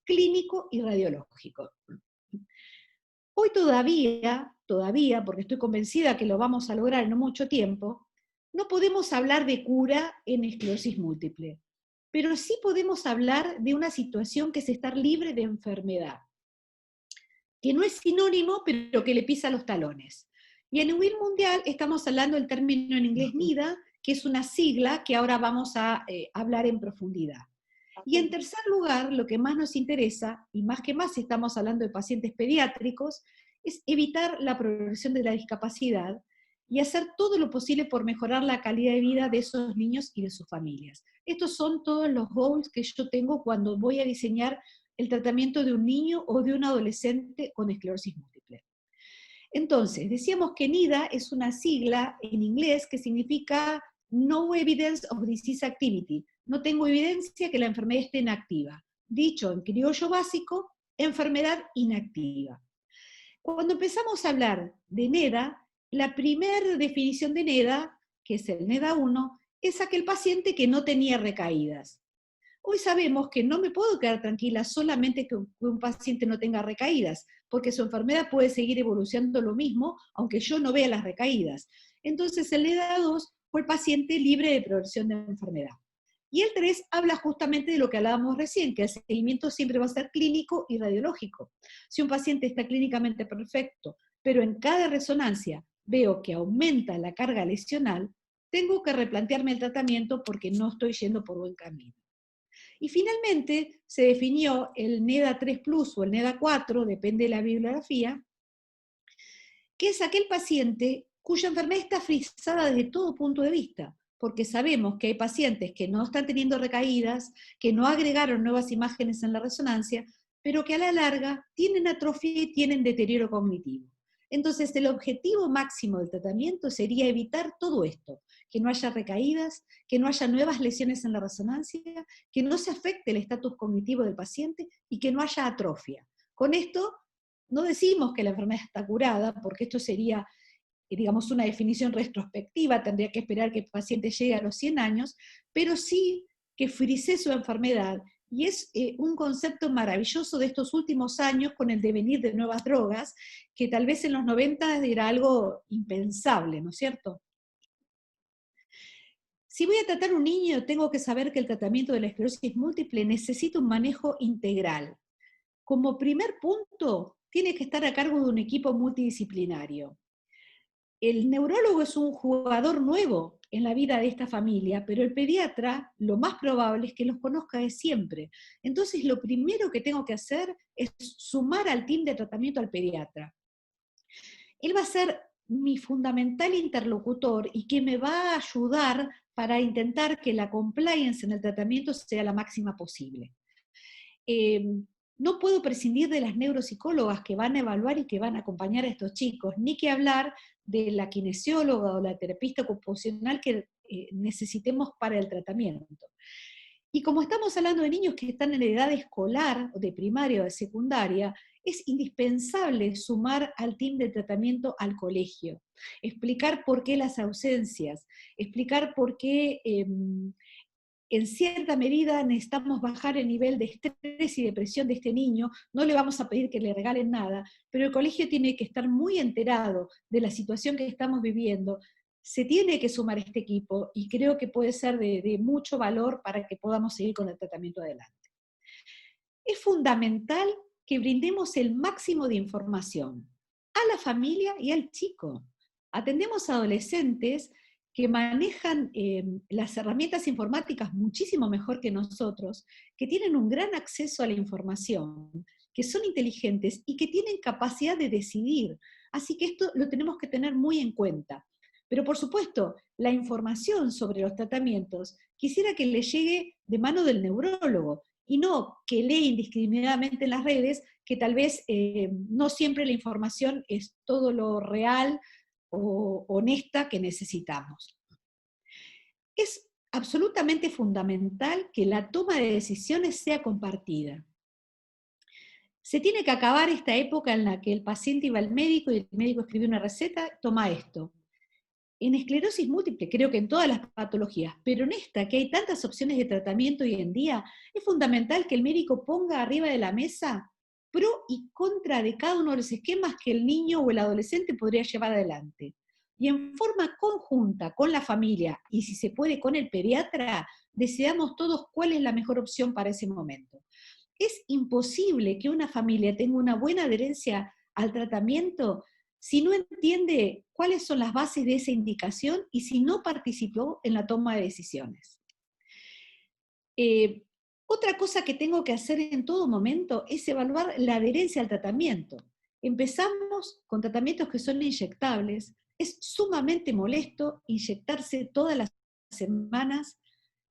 clínico y radiológico. Hoy todavía, porque estoy convencida que lo vamos a lograr en no mucho tiempo, no podemos hablar de cura en esclerosis múltiple, pero sí podemos hablar de una situación que es estar libre de enfermedad, que no es sinónimo, pero que le pisa los talones. Y a nivel mundial estamos hablando del término en inglés NIDA, que es una sigla que ahora vamos a hablar en profundidad. Y en tercer lugar, lo que más nos interesa, y más que más si estamos hablando de pacientes pediátricos, es evitar la progresión de la discapacidad y hacer todo lo posible por mejorar la calidad de vida de esos niños y de sus familias. Estos son todos los goals que yo tengo cuando voy a diseñar el tratamiento de un niño o de un adolescente con esclerosis múltiple. Entonces, decíamos que NIDA es una sigla en inglés que significa No Evidence of Disease Activity. No tengo evidencia que la enfermedad esté inactiva. Dicho en criollo básico, enfermedad inactiva. Cuando empezamos a hablar de NEDA, la primera definición de NEDA, que es el NEDA 1, es aquel paciente que no tenía recaídas. Hoy sabemos que no me puedo quedar tranquila solamente que un paciente no tenga recaídas, porque su enfermedad puede seguir evolucionando lo mismo, aunque yo no vea las recaídas. Entonces el EDA 2 fue el paciente libre de progresión de enfermedad. Y el 3 habla justamente de lo que hablábamos recién, que el seguimiento siempre va a ser clínico y radiológico. Si un paciente está clínicamente perfecto, pero en cada resonancia veo que aumenta la carga lesional, tengo que replantearme el tratamiento porque no estoy yendo por buen camino. Y finalmente se definió el NEDA 3 Plus o el NEDA 4, depende de la bibliografía, que es aquel paciente cuya enfermedad está frisada desde todo punto de vista, porque sabemos que hay pacientes que no están teniendo recaídas, que no agregaron nuevas imágenes en la resonancia, pero que a la larga tienen atrofia y tienen deterioro cognitivo. Entonces, el objetivo máximo del tratamiento sería evitar todo esto, que no haya recaídas, que no haya nuevas lesiones en la resonancia, que no se afecte el estatus cognitivo del paciente y que no haya atrofia. Con esto no decimos que la enfermedad está curada, porque esto sería, digamos, una definición retrospectiva, tendría que esperar que el paciente llegue a los 100 años, pero sí que frisé su enfermedad, y es un concepto maravilloso de estos últimos años con el devenir de nuevas drogas, que tal vez en los 90 era algo impensable, ¿no es cierto? Si voy a tratar un niño, tengo que saber que el tratamiento de la esclerosis múltiple necesita un manejo integral. Como primer punto, tiene que estar a cargo de un equipo multidisciplinario. El neurólogo es un jugador nuevo en la vida de esta familia, pero el pediatra lo más probable es que los conozca de siempre. Entonces, lo primero que tengo que hacer es sumar al team de tratamiento al pediatra. Él va a ser mi fundamental interlocutor y que me va a ayudar para intentar que la compliance en el tratamiento sea la máxima posible. No puedo prescindir de las neuropsicólogas que van a evaluar y que van a acompañar a estos chicos, ni que hablar de la kinesióloga o la terapista ocupacional que necesitemos para el tratamiento. Y como estamos hablando de niños que están en edad escolar, de primaria o de secundaria, es indispensable sumar al team de tratamiento al colegio, explicar por qué las ausencias, explicar por qué en cierta medida necesitamos bajar el nivel de estrés y depresión de este niño, no le vamos a pedir que le regalen nada, pero el colegio tiene que estar muy enterado de la situación que estamos viviendo, se tiene que sumar este equipo y creo que puede ser de mucho valor para que podamos seguir con el tratamiento adelante. Es fundamental que brindemos el máximo de información a la familia y al chico. Atendemos a adolescentes que manejan las herramientas informáticas muchísimo mejor que nosotros, que tienen un gran acceso a la información, que son inteligentes y que tienen capacidad de decidir. Así que esto lo tenemos que tener muy en cuenta. Pero por supuesto, la información sobre los tratamientos quisiera que le llegue de mano del neurólogo y no que lee indiscriminadamente en las redes, que tal vez no siempre la información es todo lo real o honesta que necesitamos. Es absolutamente fundamental que la toma de decisiones sea compartida. Se tiene que acabar esta época en la que el paciente iba al médico y el médico escribió una receta, toma esto. En esclerosis múltiple, creo que en todas las patologías, pero en esta, que hay tantas opciones de tratamiento hoy en día, es fundamental que el médico ponga arriba de la mesa pro y contra de cada uno de los esquemas que el niño o el adolescente podría llevar adelante. Y en forma conjunta con la familia, y si se puede con el pediatra, decidamos todos cuál es la mejor opción para ese momento. Es imposible que una familia tenga una buena adherencia al tratamiento si no entiende cuáles son las bases de esa indicación y si no participó en la toma de decisiones. Otra cosa que tengo que hacer en todo momento es evaluar la adherencia al tratamiento. Empezamos con tratamientos que son inyectables. Es sumamente molesto inyectarse todas las semanas,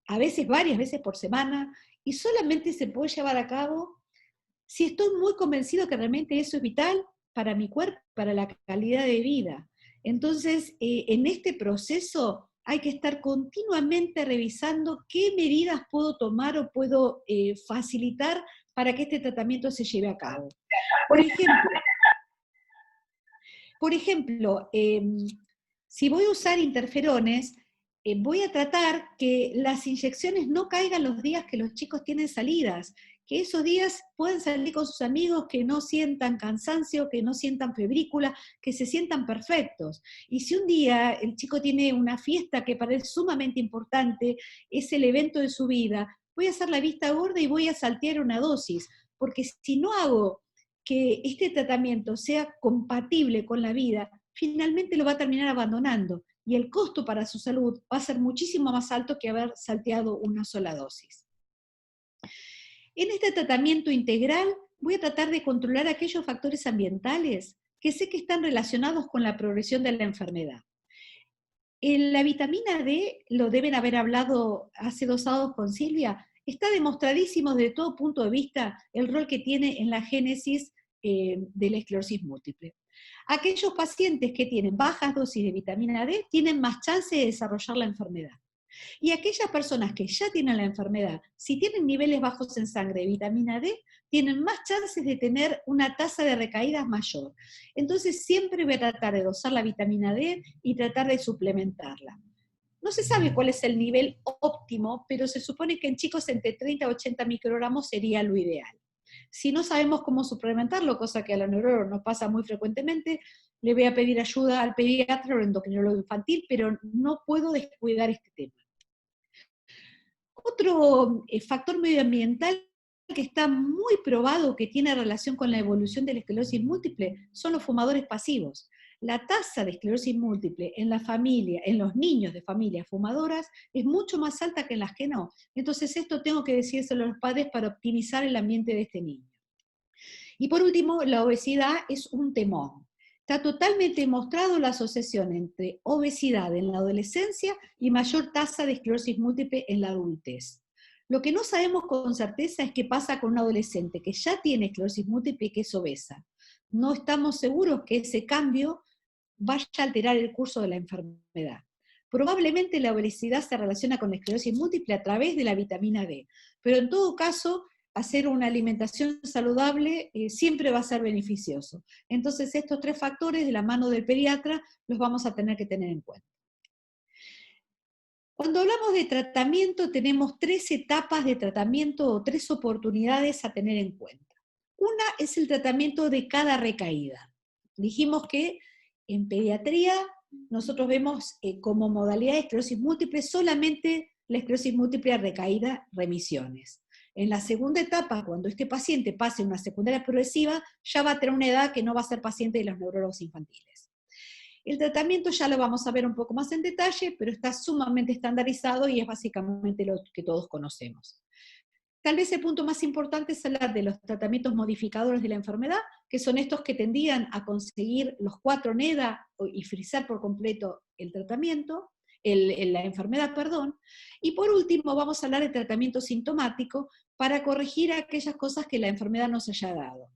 a veces varias veces por semana, y solamente se puede llevar a cabo si estoy muy convencido que realmente eso es vital para mi cuerpo, para la calidad de vida. Entonces, en este proceso hay que estar continuamente revisando qué medidas puedo tomar o puedo facilitar para que este tratamiento se lleve a cabo. Por ejemplo, si voy a usar interferones, voy a tratar que las inyecciones no caigan los días que los chicos tienen salidas, que esos días puedan salir con sus amigos, que no sientan cansancio, que no sientan febrícula, que se sientan perfectos. Y si un día el chico tiene una fiesta que para él es sumamente importante, es el evento de su vida, voy a hacer la vista gorda y voy a saltear una dosis, porque si no hago que este tratamiento sea compatible con la vida, finalmente lo va a terminar abandonando y el costo para su salud va a ser muchísimo más alto que haber salteado una sola dosis. En este tratamiento integral voy a tratar de controlar aquellos factores ambientales que sé que están relacionados con la progresión de la enfermedad. En la vitamina D, lo deben haber hablado hace 2 sábados con Silvia, está demostradísimo desde todo punto de vista el rol que tiene en la génesis de la esclerosis múltiple. Aquellos pacientes que tienen bajas dosis de vitamina D tienen más chance de desarrollar la enfermedad. Y aquellas personas que ya tienen la enfermedad, si tienen niveles bajos en sangre de vitamina D, tienen más chances de tener una tasa de recaídas mayor. Entonces siempre voy a tratar de dosar la vitamina D y tratar de suplementarla. No se sabe cuál es el nivel óptimo, pero se supone que en chicos entre 30 a 80 microgramos sería lo ideal. Si no sabemos cómo suplementarlo, cosa que a la neuróloga nos pasa muy frecuentemente, le voy a pedir ayuda al pediatra o endocrinólogo infantil, pero no puedo descuidar este tema. Otro factor medioambiental que está muy probado que tiene relación con la evolución de la esclerosis múltiple son los fumadores pasivos. La tasa de esclerosis múltiple en la familia, en los niños de familias fumadoras, es mucho más alta que en las que no. Entonces esto tengo que decírselo a los padres para optimizar el ambiente de este niño. Y por último, la obesidad es un temor. Está totalmente demostrado la asociación entre obesidad en la adolescencia y mayor tasa de esclerosis múltiple en la adultez. Lo que no sabemos con certeza es qué pasa con un adolescente que ya tiene esclerosis múltiple y que es obesa. No estamos seguros que ese cambio vaya a alterar el curso de la enfermedad. Probablemente la obesidad se relaciona con la esclerosis múltiple a través de la vitamina D, pero en todo caso hacer una alimentación saludable siempre va a ser beneficioso. Entonces estos 3 factores de la mano del pediatra los vamos a tener que tener en cuenta. Cuando hablamos de tratamiento tenemos 3 etapas de tratamiento o 3 oportunidades a tener en cuenta. Una es el tratamiento de cada recaída. Dijimos que en pediatría nosotros vemos como modalidad de esclerosis múltiple solamente la esclerosis múltiple recaída, remisiones. En la segunda etapa, cuando este paciente pase una secundaria progresiva, ya va a tener una edad que no va a ser paciente de los neurólogos infantiles. El tratamiento ya lo vamos a ver un poco más en detalle, pero está sumamente estandarizado y es básicamente lo que todos conocemos. Tal vez el punto más importante es hablar de los tratamientos modificadores de la enfermedad, que son estos que tendían a conseguir los 4 NEDA y frizar por completo el tratamiento, la enfermedad, perdón. Y por último vamos a hablar de tratamiento sintomático para corregir aquellas cosas que la enfermedad nos haya dado.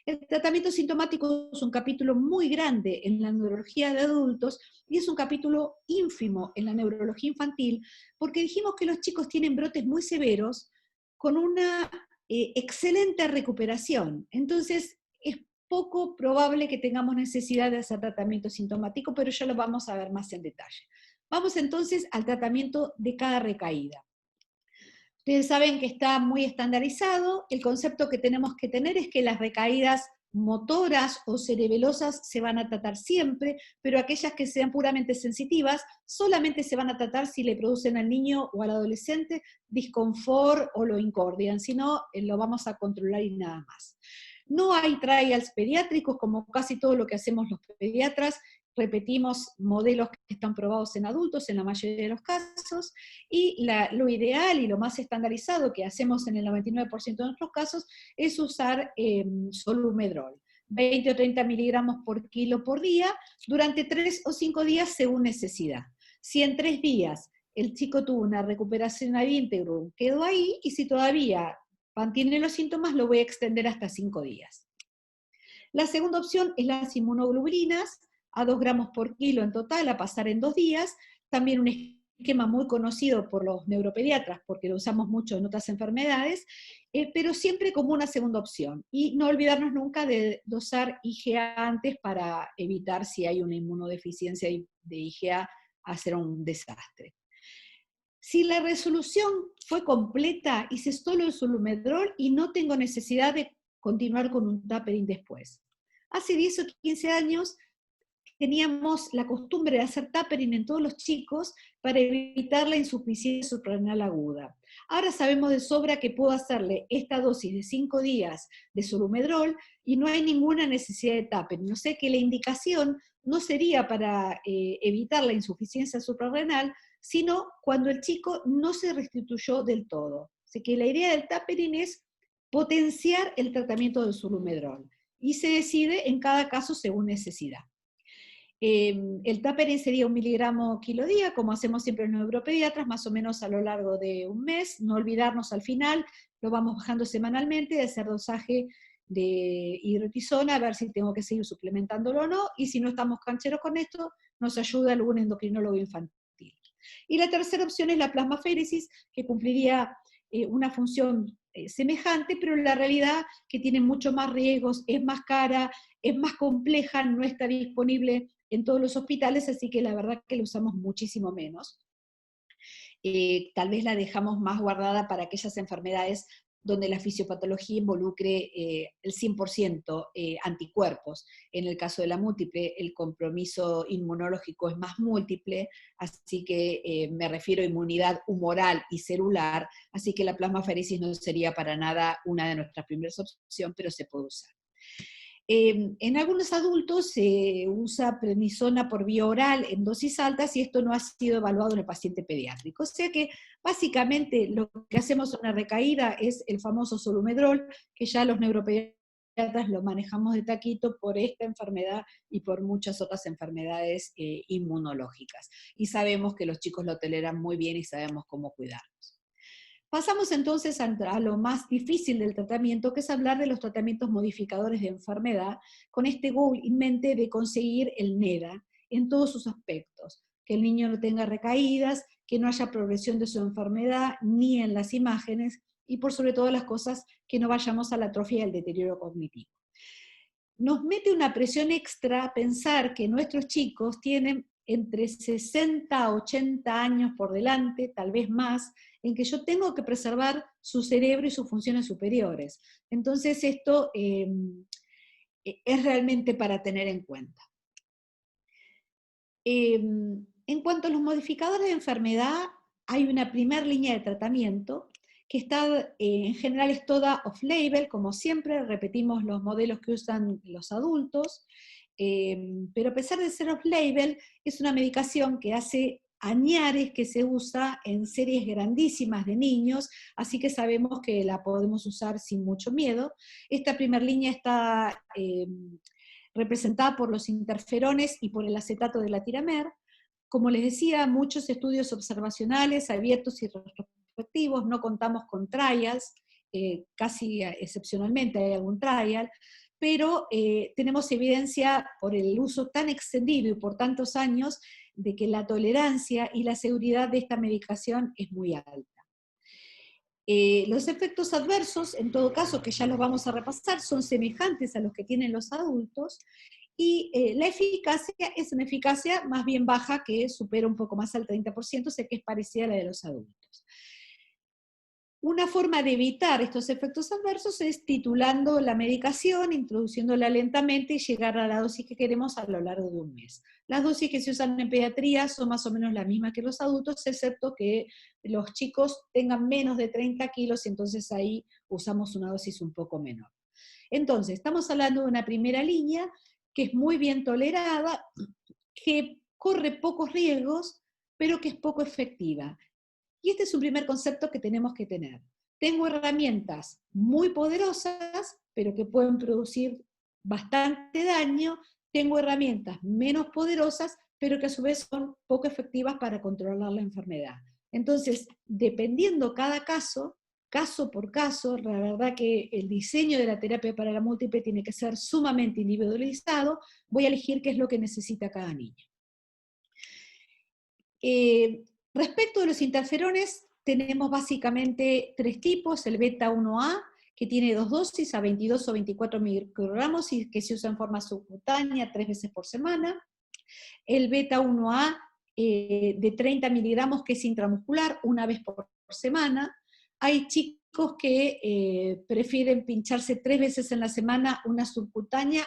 El tratamiento sintomático es un capítulo muy grande en la neurología de adultos y es un capítulo ínfimo en la neurología infantil, porque dijimos que los chicos tienen brotes muy severos con una excelente recuperación. Entonces, es poco probable que tengamos necesidad de hacer tratamiento sintomático, pero ya lo vamos a ver más en detalle. Vamos entonces al tratamiento de cada recaída. Ustedes saben que está muy estandarizado. El concepto que tenemos que tener es que las recaídas motoras o cerebelosas se van a tratar siempre, pero aquellas que sean puramente sensitivas solamente se van a tratar si le producen al niño o al adolescente disconfort o lo incordian, si no, lo vamos a controlar y nada más. No hay trials pediátricos, como casi todo lo que hacemos los pediatras, repetimos modelos que están probados en adultos en la mayoría de los casos, y lo ideal y lo más estandarizado que hacemos en el 99% de nuestros casos es usar Solumedrol, 20 o 30 miligramos por kilo por día, durante 3 o 5 días según necesidad. Si en 3 días el chico tuvo una recuperación ad íntegro, quedó ahí, y si todavía mantiene los síntomas, lo voy a extender hasta 5 días. La segunda opción es las inmunoglobulinas, a 2 gramos por kilo en total, a pasar en 2 días, también un esquema muy conocido por los neuropediatras, porque lo usamos mucho en otras enfermedades, pero siempre como una segunda opción. Y no olvidarnos nunca de dosar IgA antes para evitar, si hay una inmunodeficiencia de IgA, hacer un desastre. Si la resolución fue completa, hice solo el Solumedrol y no tengo necesidad de continuar con un tapering después. Hace 10 o 15 años teníamos la costumbre de hacer tapering en todos los chicos para evitar la insuficiencia suprarrenal aguda. Ahora sabemos de sobra que puedo hacerle esta dosis de 5 días de Solumedrol y no hay ninguna necesidad de tapering. No sé que la indicación no sería para evitar la insuficiencia suprarrenal, sino cuando el chico no se restituyó del todo. Así que la idea del tapering es potenciar el tratamiento del Solumedrol y se decide en cada caso según necesidad. El tapering sería 1 miligramo kilo día, como hacemos siempre en los neuropediatras, más o menos a lo largo de un mes. No olvidarnos al final, lo vamos bajando semanalmente, de hacer dosaje de hidrocortisona, a ver si tengo que seguir suplementándolo o no, y si no estamos cancheros con esto, nos ayuda algún endocrinólogo infantil. Y la tercera opción es la plasmaféresis, que cumpliría una función semejante, pero la realidad que tiene mucho más riesgos, es más cara, es más compleja, no está disponible en todos los hospitales, así que la verdad que lo usamos muchísimo menos. Tal vez la dejamos más guardada para aquellas enfermedades donde la fisiopatología involucre el 100% anticuerpos. En el caso de la múltiple, el compromiso inmunológico es más múltiple, así que me refiero a inmunidad humoral y celular, así que la plasmaféresis no sería para nada una de nuestras primeras opciones, pero se puede usar. En algunos adultos se usa prednisona por vía oral en dosis altas y esto no ha sido evaluado en el paciente pediátrico. O sea que básicamente lo que hacemos en una recaída es el famoso Solumedrol, que ya los neuropediatras lo manejamos de taquito por esta enfermedad y por muchas otras enfermedades inmunológicas. Y sabemos que los chicos lo toleran muy bien y sabemos cómo cuidarlos. Pasamos entonces a lo más difícil del tratamiento, que es hablar de los tratamientos modificadores de enfermedad, con este goal en mente de conseguir el NEDA en todos sus aspectos, que el niño no tenga recaídas, que no haya progresión de su enfermedad, ni en las imágenes, y por sobre todas las cosas, que no vayamos a la atrofia y al deterioro cognitivo. Nos mete una presión extra pensar que nuestros chicos tienen entre 60 a 80 años por delante, tal vez más, en que yo tengo que preservar su cerebro y sus funciones superiores. Entonces esto es realmente para tener en cuenta. En cuanto a los modificadores de enfermedad, hay una primera línea de tratamiento que está, en general es toda off-label, como siempre, repetimos los modelos que usan los adultos, pero a pesar de ser off-label, es una medicación que hace añares que se usa en series grandísimas de niños, así que sabemos que la podemos usar sin mucho miedo. Esta primera línea está representada por los interferones y por el acetato de la tiramer. Como les decía, muchos estudios observacionales abiertos y retrospectivos, no contamos con trials, casi excepcionalmente hay algún trial, pero tenemos evidencia por el uso tan extendido y por tantos años de que la tolerancia y la seguridad de esta medicación es muy alta. Los efectos adversos, en todo caso, que ya los vamos a repasar, son semejantes a los que tienen los adultos, y la eficacia es una eficacia más bien baja, que supera un poco más al 30%, o sea que es parecida a la de los adultos. Una forma de evitar estos efectos adversos es titulando la medicación, introduciéndola lentamente y llegar a la dosis que queremos a lo largo de un mes. Las dosis que se usan en pediatría son más o menos las mismas que los adultos, excepto que los chicos tengan menos de 30 kilos, y entonces ahí usamos una dosis un poco menor. Entonces, estamos hablando de una primera línea que es muy bien tolerada, que corre pocos riesgos, pero que es poco efectiva. Y este es un primer concepto que tenemos que tener. Tengo herramientas muy poderosas, pero que pueden producir bastante daño. Tengo herramientas menos poderosas, pero que a su vez son poco efectivas para controlar la enfermedad. Entonces, dependiendo cada caso, caso por caso, la verdad que el diseño de la terapia para la múltiple tiene que ser sumamente individualizado. Voy a elegir qué es lo que necesita cada niño. Respecto de los interferones, tenemos básicamente tres tipos: el beta 1A, que tiene dos dosis a 22 o 24 microgramos y que se usa en forma subcutánea 3 veces por semana. El beta 1A de 30 miligramos, que es intramuscular, una vez por semana. Hay chicos que prefieren pincharse 3 veces en la semana una subcutánea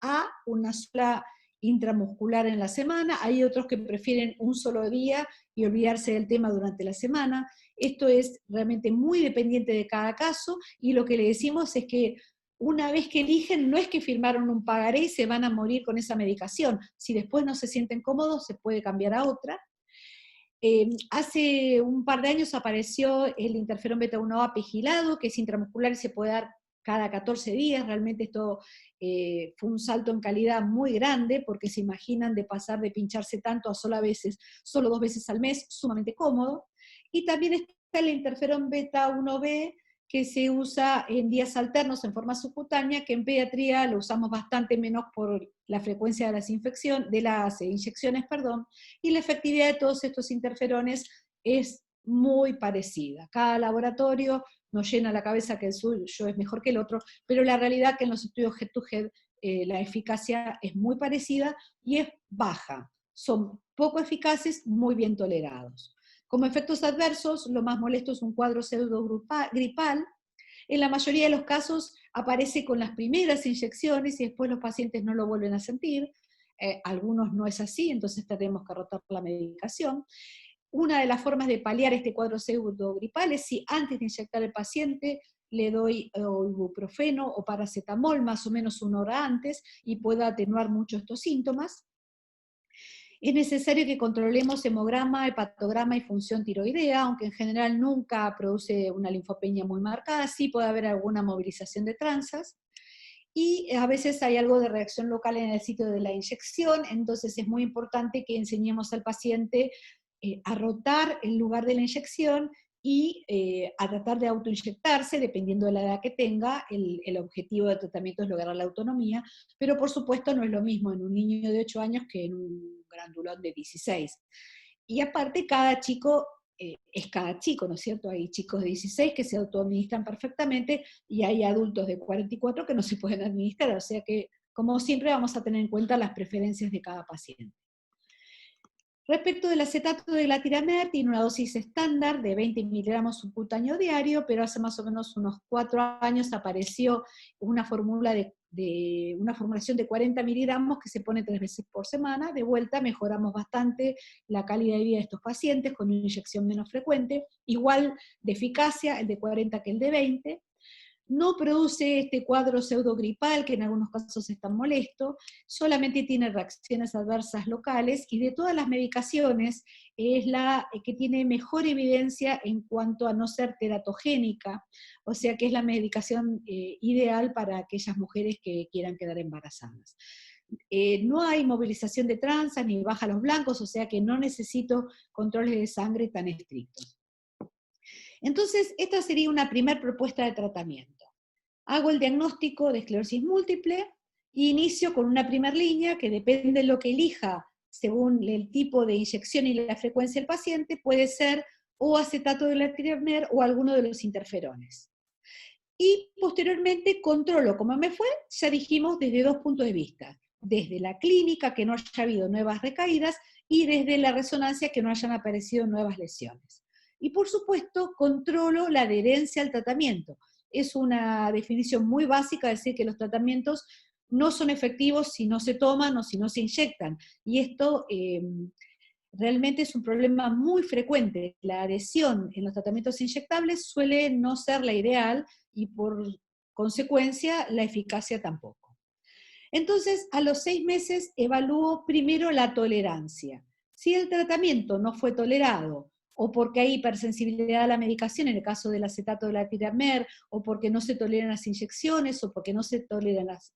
a una sola intramuscular en la semana. Hay otros que prefieren un solo día y olvidarse del tema durante la semana. Esto es realmente muy dependiente de cada caso, y lo que le decimos es que una vez que eligen, no es que firmaron un pagaré y se van a morir con esa medicación. Si después no se sienten cómodos, se puede cambiar a otra. Hace un par de años apareció el interferón beta 1A pegilado, que es intramuscular y se puede dar cada 14 días. Realmente esto fue un salto en calidad muy grande, porque se imaginan de pasar de pincharse tanto a solo 2 veces al mes, sumamente cómodo. Y también está el interferón beta 1B, que se usa en días alternos en forma subcutánea, que en pediatría lo usamos bastante menos por la frecuencia de las inyecciones, y la efectividad de todos estos interferones es muy parecida. Cada laboratorio nos llena la cabeza que el suyo es mejor que el otro, pero la realidad es que en los estudios head-to-head la eficacia es muy parecida y es baja. Son poco eficaces, muy bien tolerados. Como efectos adversos, lo más molesto es un cuadro pseudogripal. En la mayoría de los casos aparece con las primeras inyecciones y después los pacientes no lo vuelven a sentir. Algunos no es así, entonces tenemos que rotar la medicación. Una de las formas de paliar este cuadro pseudogripal es si antes de inyectar al paciente le doy ibuprofeno o paracetamol más o menos 1 hora antes, y pueda atenuar mucho estos síntomas. Es necesario que controlemos hemograma, hepatograma y función tiroidea, aunque en general nunca produce una linfopenia muy marcada. Sí puede haber alguna movilización de transas, y a veces hay algo de reacción local en el sitio de la inyección. Entonces es muy importante que enseñemos al paciente a rotar el lugar de la inyección y a tratar de autoinyectarse, dependiendo de la edad que tenga. El objetivo del tratamiento es lograr la autonomía, pero por supuesto no es lo mismo en un niño de 8 años que en un grandulón de 16. Y aparte, cada chico es cada chico, ¿no es cierto? Hay chicos de 16 que se autoadministran perfectamente, y hay adultos de 44 que no se pueden administrar, o sea que, como siempre, vamos a tener en cuenta las preferencias de cada paciente. Respecto del acetato de glatiramer, tiene una dosis estándar de 20 miligramos subcutáneo diario, pero hace más o menos unos 4 años apareció una formulación de 40 miligramos que se pone 3 veces por semana. De vuelta mejoramos bastante la calidad de vida de estos pacientes con una inyección menos frecuente, igual de eficacia el de 40 que el de 20. No produce este cuadro pseudogripal, que en algunos casos es tan molesto, solamente tiene reacciones adversas locales, y de todas las medicaciones es la que tiene mejor evidencia en cuanto a no ser teratogénica, o sea que es la medicación ideal para aquellas mujeres que quieran quedar embarazadas. No hay movilización de transas ni baja los blancos, o sea que no necesito controles de sangre tan estrictos. Entonces, esta sería una primera propuesta de tratamiento. Hago el diagnóstico de esclerosis múltiple e inicio con una primera línea que, depende de lo que elija según el tipo de inyección y la frecuencia del paciente, puede ser o acetato de letermer o alguno de los interferones. Y posteriormente controlo cómo me fue, ya dijimos, desde dos puntos de vista. Desde la clínica, que no haya habido nuevas recaídas, y desde la resonancia, que no hayan aparecido nuevas lesiones. Y por supuesto, controlo la adherencia al tratamiento. Es una definición muy básica decir que los tratamientos no son efectivos si no se toman o si no se inyectan. Y esto realmente es un problema muy frecuente. La adhesión en los tratamientos inyectables suele no ser la ideal y por consecuencia la eficacia tampoco. Entonces, a los 6 meses evalúo primero la tolerancia. Si el tratamiento no fue tolerado, o porque hay hipersensibilidad a la medicación, en el caso del acetato de letermer, o porque no se toleran las inyecciones, o porque no se toleran las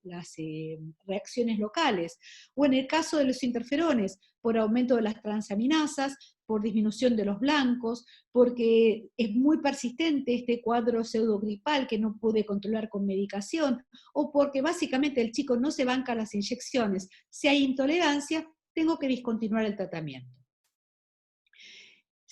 reacciones locales, o en el caso de los interferones, por aumento de las transaminasas, por disminución de los blancos, porque es muy persistente este cuadro pseudogripal que no pude controlar con medicación, o porque básicamente el chico no se banca las inyecciones. Si hay intolerancia, tengo que discontinuar el tratamiento.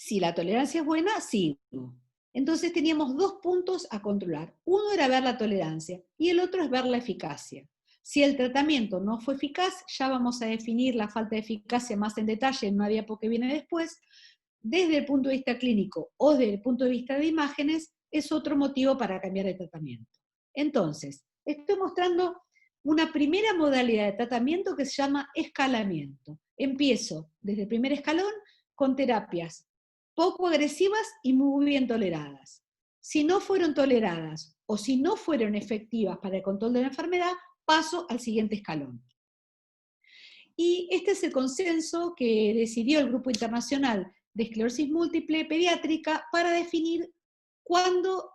Si la tolerancia es buena, sigo. Entonces teníamos dos puntos a controlar. Uno era ver la tolerancia y el otro es ver la eficacia. Si el tratamiento no fue eficaz, ya vamos a definir la falta de eficacia más en detalle en una diapo que viene después. Desde el punto de vista clínico o desde el punto de vista de imágenes, es otro motivo para cambiar el tratamiento. Entonces, estoy mostrando una primera modalidad de tratamiento que se llama escalamiento. Empiezo desde el primer escalón con terapias poco agresivas y muy bien toleradas. Si no fueron toleradas o si no fueron efectivas para el control de la enfermedad, paso al siguiente escalón. Y este es el consenso que decidió el Grupo Internacional de Esclerosis Múltiple Pediátrica para definir cuándo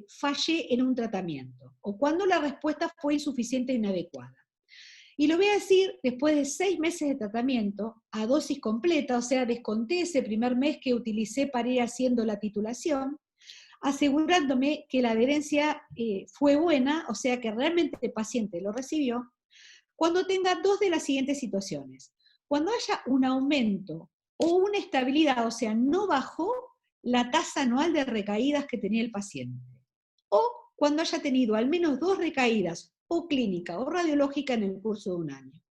fallé en un tratamiento o cuándo la respuesta fue insuficiente e inadecuada. Y lo voy a decir después de 6 meses de tratamiento, a dosis completa, o sea, desconté ese primer mes que utilicé para ir haciendo la titulación, asegurándome que la adherencia fue buena, o sea, que realmente el paciente lo recibió, cuando tenga dos de las siguientes situaciones. Cuando haya un aumento o una estabilidad, o sea, no bajó la tasa anual de recaídas que tenía el paciente. O cuando haya tenido al menos 2 recaídas, o clínica o radiológica, en el curso de un año.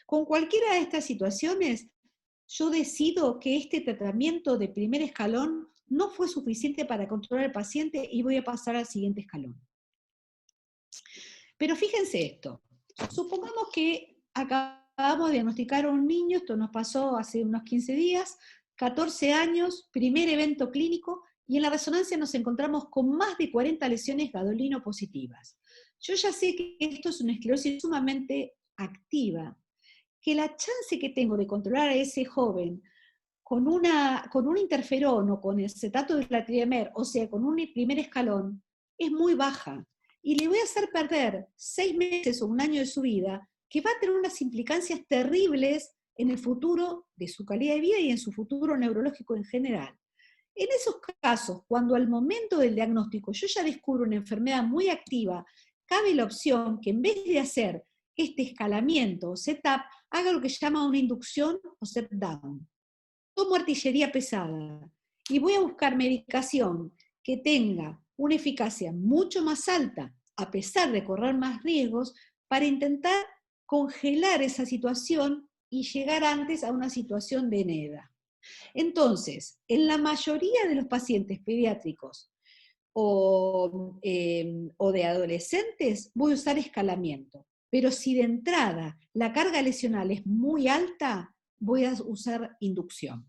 Con cualquiera de estas situaciones, yo decido que este tratamiento de primer escalón no fue suficiente para controlar al paciente y voy a pasar al siguiente escalón. Pero fíjense esto, supongamos que acabamos de diagnosticar a un niño, esto nos pasó hace unos 15 días, 14 años, primer evento clínico, y en la resonancia nos encontramos con más de 40 lesiones gadolino positivas. Yo ya sé que esto es una esclerosis sumamente activa, que la chance que tengo de controlar a ese joven con un interferón o con el acetato de letermer, o sea, con un primer escalón, es muy baja. Y le voy a hacer perder 6 meses o un año de su vida, que va a tener unas implicancias terribles en el futuro de su calidad de vida y en su futuro neurológico en general. En esos casos, cuando al momento del diagnóstico yo ya descubro una enfermedad muy activa, cabe la opción que en vez de hacer este escalamiento o setup, haga lo que se llama una inducción o set down. Tomo artillería pesada y voy a buscar medicación que tenga una eficacia mucho más alta, a pesar de correr más riesgos, para intentar congelar esa situación y llegar antes a una situación de NEDA. Entonces, en la mayoría de los pacientes pediátricos o de adolescentes, voy a usar escalamiento. Pero si de entrada la carga lesional es muy alta, voy a usar inducción.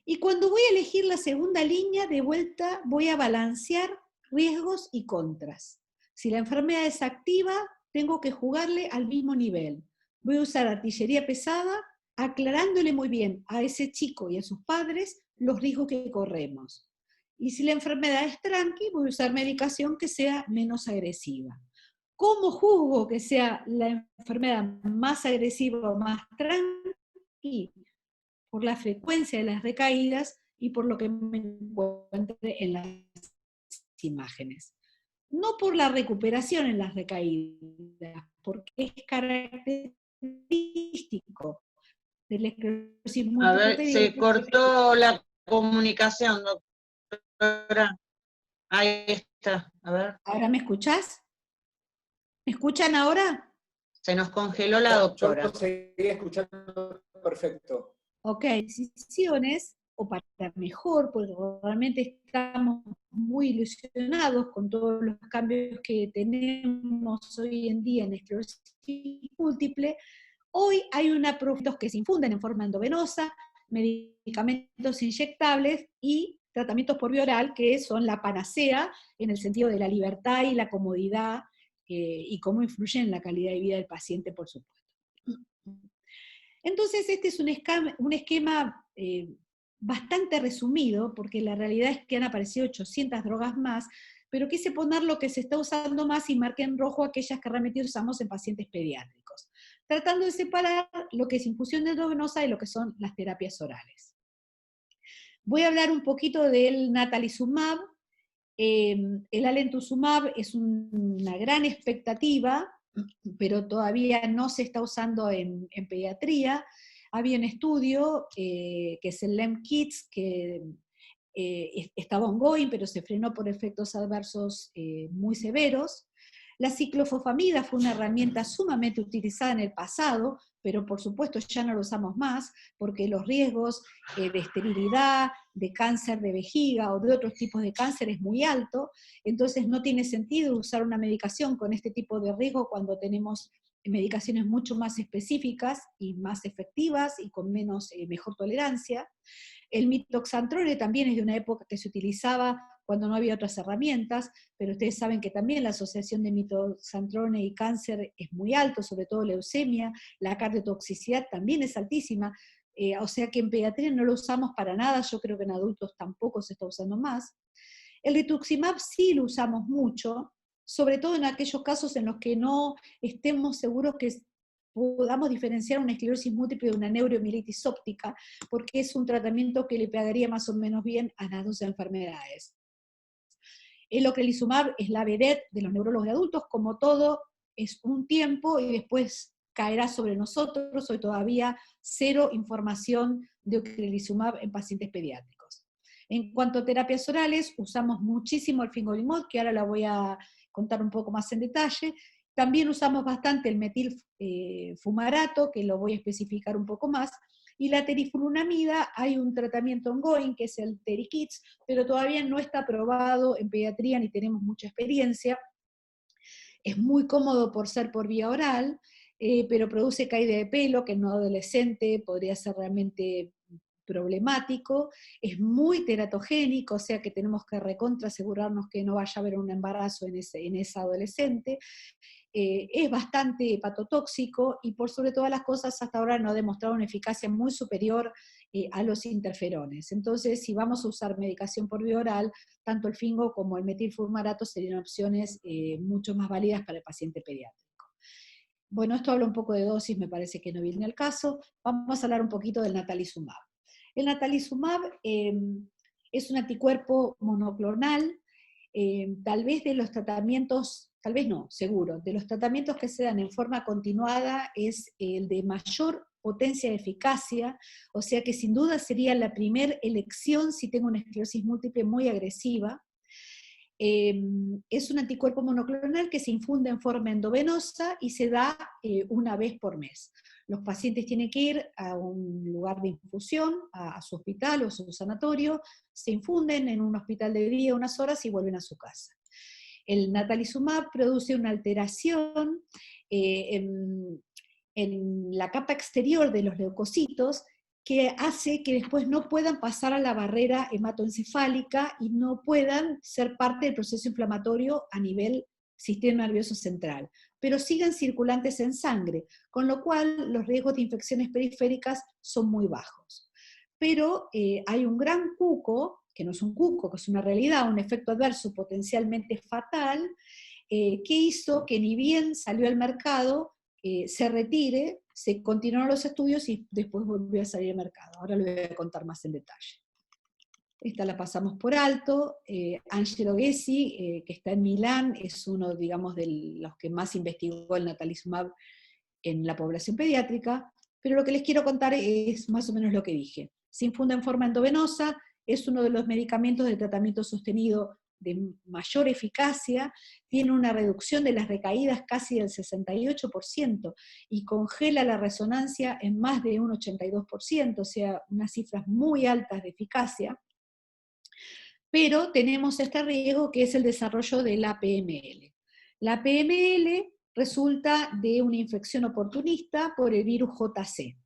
Y cuando voy a elegir la segunda línea, de vuelta voy a balancear riesgos y contras. Si la enfermedad es activa, tengo que jugarle al mismo nivel. Voy a usar artillería pesada, aclarándole muy bien a ese chico y a sus padres los riesgos que corremos. Y si la enfermedad es tranqui, voy a usar medicación que sea menos agresiva. ¿Cómo juzgo que sea la enfermedad más agresiva o más tranqui? Por la frecuencia de las recaídas y por lo que me encuentre en las imágenes. No por la recuperación en las recaídas, porque es característico del esclerosis A múltiple ver, se pediátrica. cortó la comunicación, doctora. Ahí está, a ver. ¿Ahora me escuchás? ¿Me escuchan ahora? Se nos congeló la doctora. Yo seguía escuchando perfecto. Ok, decisiones, o para mejor, porque realmente estamos muy ilusionados con todos los cambios que tenemos hoy en día en esclerosis múltiple. Hoy hay productos que se infunden en forma endovenosa, medicamentos inyectables y tratamientos por vía oral, que son la panacea en el sentido de la libertad y la comodidad, y cómo influyen en la calidad de vida del paciente, por supuesto. Entonces, este es un esquema bastante resumido, porque la realidad es que han aparecido 800 drogas más, pero quise poner lo que se está usando más y marqué en rojo aquellas que realmente usamos en pacientes pediátricos, tratando de separar lo que es infusión endovenosa y lo que son las terapias orales. Voy a hablar un poquito del natalizumab. El alemtuzumab es una gran expectativa, pero todavía no se está usando en pediatría. Había un estudio, que es el LEMKIDS, que estaba ongoing, pero se frenó por efectos adversos muy severos. La ciclofosfamida fue una herramienta sumamente utilizada en el pasado, pero por supuesto ya no lo usamos más, porque los riesgos de esterilidad, de cáncer de vejiga o de otros tipos de cáncer es muy alto, entonces no tiene sentido usar una medicación con este tipo de riesgo cuando tenemos medicaciones mucho más específicas y más efectivas y con mejor tolerancia. El mitoxantrone también es de una época que se utilizaba cuando no había otras herramientas, pero ustedes saben que también la asociación de mitoxantrone y cáncer es muy alto, sobre todo leucemia, la cardiotoxicidad también es altísima, o sea que en pediatría no lo usamos para nada, yo creo que en adultos tampoco se está usando más. El rituximab sí lo usamos mucho, sobre todo en aquellos casos en los que no estemos seguros que podamos diferenciar una esclerosis múltiple de una neuromielitis óptica, porque es un tratamiento que le pegaría más o menos bien a las dos enfermedades. El ocrelizumab es la vedette de los neurólogos de adultos, como todo, es un tiempo y después caerá sobre nosotros. Hoy todavía cero información de ocrelizumab en pacientes pediátricos. En cuanto a terapias orales, usamos muchísimo el fingolimod, que ahora la voy a contar un poco más en detalle. También usamos bastante el metilfumarato, que lo voy a especificar un poco más, y la teriflunomida, hay un tratamiento ongoing, que es el Terikids, pero todavía no está aprobado en pediatría, ni tenemos mucha experiencia. Es muy cómodo por ser por vía oral, pero produce caída de pelo, que en un adolescente podría ser realmente problemático, es muy teratogénico, o sea que tenemos que recontra asegurarnos que no vaya a haber un embarazo en esa adolescente. Es bastante hepatotóxico y por sobre todas las cosas hasta ahora no ha demostrado una eficacia muy superior a los interferones. Entonces, si vamos a usar medicación por vía oral, tanto el fingo como el metilfumarato serían opciones mucho más válidas para el paciente pediátrico. Bueno, esto habla un poco de dosis, me parece que no viene al caso. Vamos a hablar un poquito del natalizumab. El natalizumab es un anticuerpo monoclonal, tal vez de los tratamientos, tal vez no, seguro, de los tratamientos que se dan en forma continuada es el de mayor potencia de eficacia, o sea que sin duda sería la primera elección si tengo una esclerosis múltiple muy agresiva. Es un anticuerpo monoclonal que se infunde en forma endovenosa y se da una vez por mes. Los pacientes tienen que ir a un lugar de infusión, a su hospital o a su sanatorio, se infunden en un hospital de día unas horas y vuelven a su casa. El natalizumab produce una alteración en la capa exterior de los leucocitos que hace que después no puedan pasar a la barrera hematoencefálica y no puedan ser parte del proceso inflamatorio a nivel sistema nervioso central, pero sigan circulantes en sangre, con lo cual los riesgos de infecciones periféricas son muy bajos. Pero hay un gran cuco, que no es un cuco, que es una realidad, un efecto adverso potencialmente fatal, que hizo que ni bien salió al mercado, se retire, se continuaron los estudios y después volvió a salir al mercado. Ahora lo voy a contar más en detalle. Esta la pasamos por alto. Angelo Gessi, que está en Milán, es uno, digamos, de los que más investigó el natalizumab en la población pediátrica, pero lo que les quiero contar es más o menos lo que dije. Se infunde en forma endovenosa, es uno de los medicamentos de tratamiento sostenido de mayor eficacia, tiene una reducción de las recaídas casi del 68% y congela la resonancia en más de un 82%, o sea, unas cifras muy altas de eficacia. Pero tenemos este riesgo que es el desarrollo de la PML. La PML resulta de una infección oportunista por el virus JC.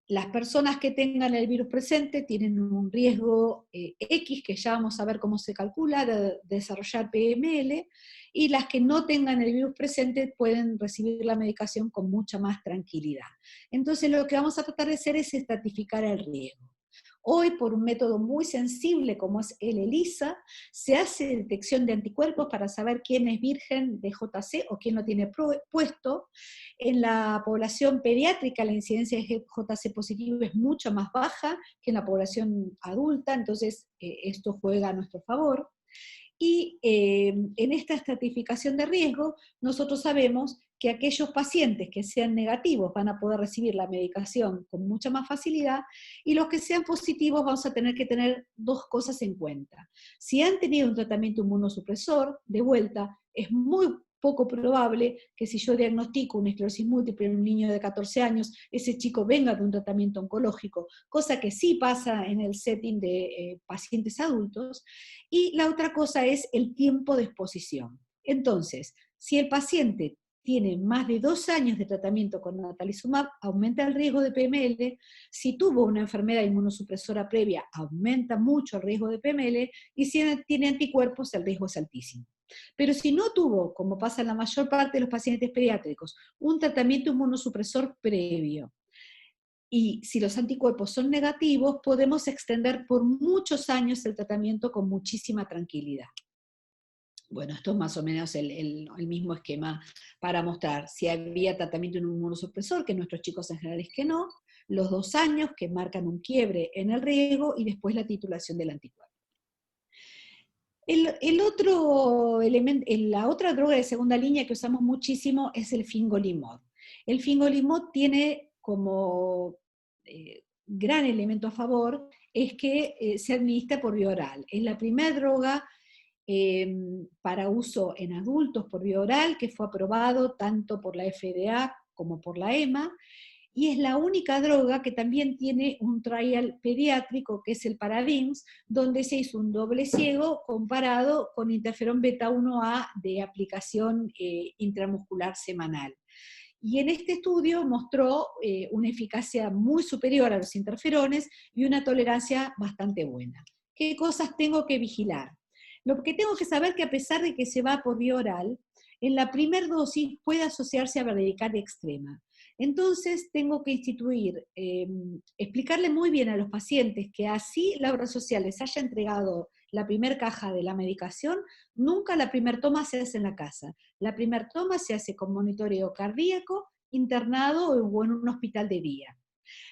Las personas que tengan el virus presente tienen un riesgo X, que ya vamos a ver cómo se calcula, de desarrollar PML, y las que no tengan el virus presente pueden recibir la medicación con mucha más tranquilidad. Entonces lo que vamos a tratar de hacer es estratificar el riesgo. Hoy, por un método muy sensible como es el ELISA, se hace detección de anticuerpos para saber quién es virgen de JC o quién lo tiene puesto. En la población pediátrica la incidencia de JC positivo es mucho más baja que en la población adulta, entonces esto juega a nuestro favor. Y en esta estratificación de riesgo, nosotros sabemos que aquellos pacientes que sean negativos van a poder recibir la medicación con mucha más facilidad, y los que sean positivos vamos a tener que tener dos cosas en cuenta. Si han tenido un tratamiento inmunosupresor, de vuelta, es muy poco probable que si yo diagnostico una esclerosis múltiple en un niño de 14 años, ese chico venga de un tratamiento oncológico, cosa que sí pasa en el setting de pacientes adultos. Y la otra cosa es el tiempo de exposición. Entonces, si el paciente tiene más de 2 años de tratamiento con natalizumab, aumenta el riesgo de PML. Si tuvo una enfermedad inmunosupresora previa, aumenta mucho el riesgo de PML, y si tiene anticuerpos, el riesgo es altísimo. Pero si no tuvo, como pasa en la mayor parte de los pacientes pediátricos, un tratamiento inmunosupresor previo, y si los anticuerpos son negativos, podemos extender por muchos años el tratamiento con muchísima tranquilidad. Bueno, esto es más o menos el mismo esquema para mostrar si había tratamiento inmunosupresor, que nuestros chicos en general es que no, los 2 años que marcan un quiebre en el riesgo, y después la titulación del anticuerpo. El otro elemento, la otra droga de segunda línea que usamos muchísimo es el fingolimod. El fingolimod tiene como gran elemento a favor es que se administra por vía oral. Es la primera droga para uso en adultos por vía oral que fue aprobado tanto por la FDA como por la EMA, y es la única droga que también tiene un trial pediátrico, que es el Paradigms, donde se hizo un doble ciego comparado con interferón beta 1A de aplicación intramuscular semanal. Y en este estudio mostró una eficacia muy superior a los interferones y una tolerancia bastante buena. ¿Qué cosas tengo que vigilar? Lo que tengo que saber es que a pesar de que se va por vía oral, en la primera dosis puede asociarse a bradicardia extrema. Entonces tengo que instituir, explicarle muy bien a los pacientes que así la obra social les haya entregado la primera caja de la medicación, nunca la primera toma se hace en la casa. La primera toma se hace con monitoreo cardíaco, internado o en un hospital de día.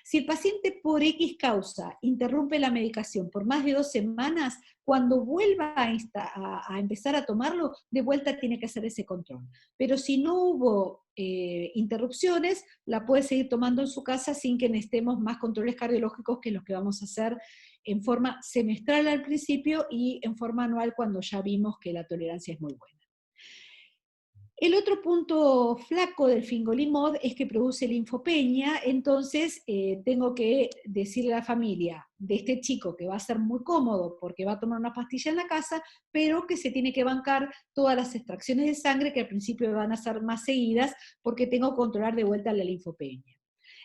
Si el paciente por X causa interrumpe la medicación por más de 2 semanas, cuando vuelva a empezar a tomarlo, de vuelta tiene que hacer ese control. Pero si no hubo interrupciones, la puede seguir tomando en su casa sin que necesitemos más controles cardiológicos que los que vamos a hacer en forma semestral al principio y en forma anual cuando ya vimos que la tolerancia es muy buena. El otro punto flaco del fingolimod es que produce linfopenia, entonces tengo que decirle a la familia de este chico que va a ser muy cómodo porque va a tomar una pastilla en la casa, pero que se tiene que bancar todas las extracciones de sangre que al principio van a ser más seguidas porque tengo que controlar de vuelta la linfopenia.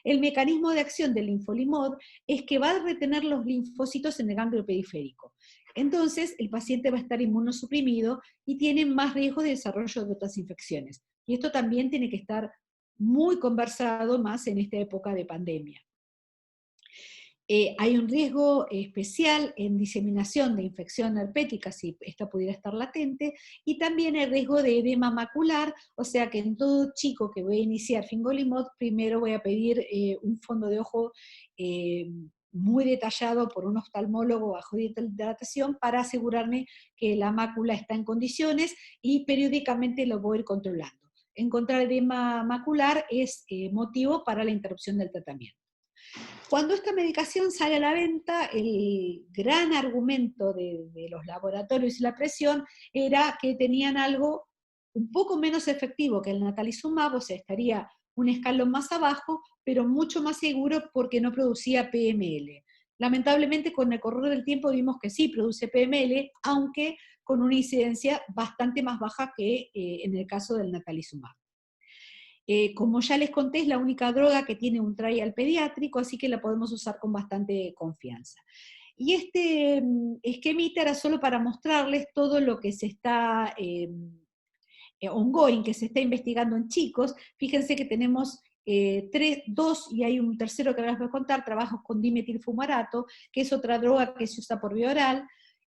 El mecanismo de acción del linfolimod es que va a retener los linfocitos en el ganglio periférico. Entonces, el paciente va a estar inmunosuprimido y tiene más riesgo de desarrollo de otras infecciones. Y esto también tiene que estar muy conversado más en esta época de pandemia. Hay un riesgo especial en diseminación de infección herpética si esta pudiera estar latente, y también el riesgo de edema macular, o sea que en todo chico que voy a iniciar fingolimod, primero voy a pedir un fondo de ojo muy detallado por un oftalmólogo bajo hidratación para asegurarme que la mácula está en condiciones, y periódicamente lo voy a ir controlando. Encontrar edema macular es motivo para la interrupción del tratamiento. Cuando esta medicación sale a la venta, el gran argumento de los laboratorios y la presión era que tenían algo un poco menos efectivo que el natalizumab, o sea, estaría un escalón más abajo, pero mucho más seguro porque no producía PML. Lamentablemente, con el correr del tiempo vimos que sí produce PML, aunque con una incidencia bastante más baja que en el caso del natalizumab. Como ya les conté, es la única droga que tiene un trial pediátrico, así que la podemos usar con bastante confianza. Y este esquemita era solo para mostrarles todo lo que se está ongoing, que se está investigando en chicos. Fíjense que tenemos dos, y hay un tercero que les voy a contar, trabajos con dimetilfumarato, que es otra droga que se usa por vía oral,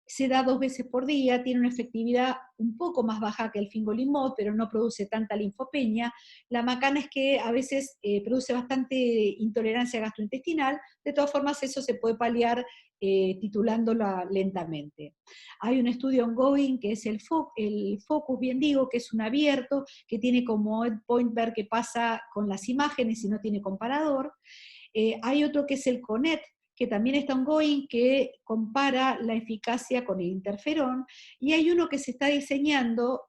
se da 2 veces por día, tiene una efectividad un poco más baja que el fingolimod, pero no produce tanta linfopenia. La macana es que a veces produce bastante intolerancia gastrointestinal, de todas formas eso se puede paliar titulándola lentamente. Hay un estudio ongoing que es el Focus, bien digo, que es un abierto, que tiene como endpoint ver qué pasa con las imágenes y no tiene comparador. Hay otro que es el CONET, que también está ongoing, que compara la eficacia con el interferón, y hay uno que se está diseñando,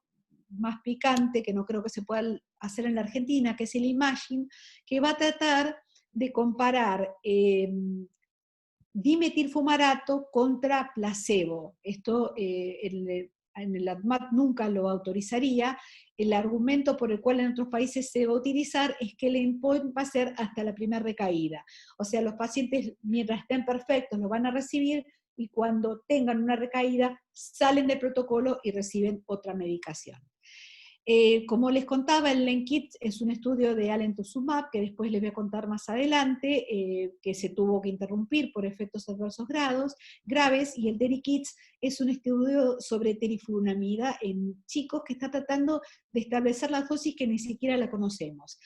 más picante, que no creo que se pueda hacer en la Argentina, que es el IMAGINE, que va a tratar de comparar dimetilfumarato contra placebo. Esto en el ADMAT nunca lo autorizaría. El argumento por el cual en otros países se va a utilizar es que el endpoint va a ser hasta la primera recaída. O sea, los pacientes, mientras estén perfectos, lo van a recibir, y cuando tengan una recaída, salen del protocolo y reciben otra medicación. Como les contaba, el LENKIT es un estudio de alemtuzumab, que después les voy a contar más adelante, que se tuvo que interrumpir por efectos adversos graves, y el TERIKITS es un estudio sobre teriflunomida en chicos que está tratando de establecer la dosis que ni siquiera la conocemos.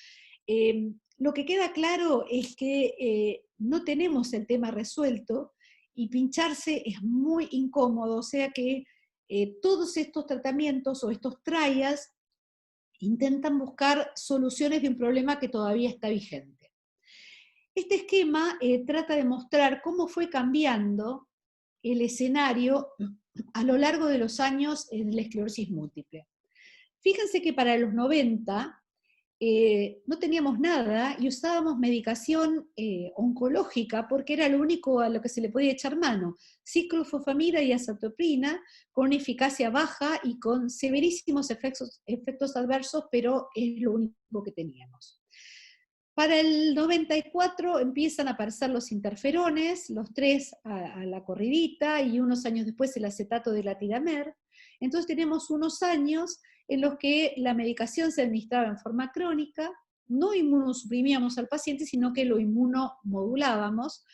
Lo que queda claro es que no tenemos el tema resuelto, y pincharse es muy incómodo, o sea que todos estos tratamientos o estos trials intentan buscar soluciones de un problema que todavía está vigente. Este esquema trata de mostrar cómo fue cambiando el escenario a lo largo de los años en la esclerosis múltiple. Fíjense que para los 90 no teníamos nada y usábamos medicación oncológica porque era lo único a lo que se le podía echar mano, ciclofosfamida y azathioprina, con una eficacia baja y con severísimos efectos adversos, pero es lo único que teníamos. Para el 94 empiezan a aparecer los interferones, los 3 a la corridita, y unos años después el acetato de latiramer. Entonces tenemos unos años en los que la medicación se administraba en forma crónica, no inmunosuprimíamos al paciente, sino que lo inmunomodulábamos,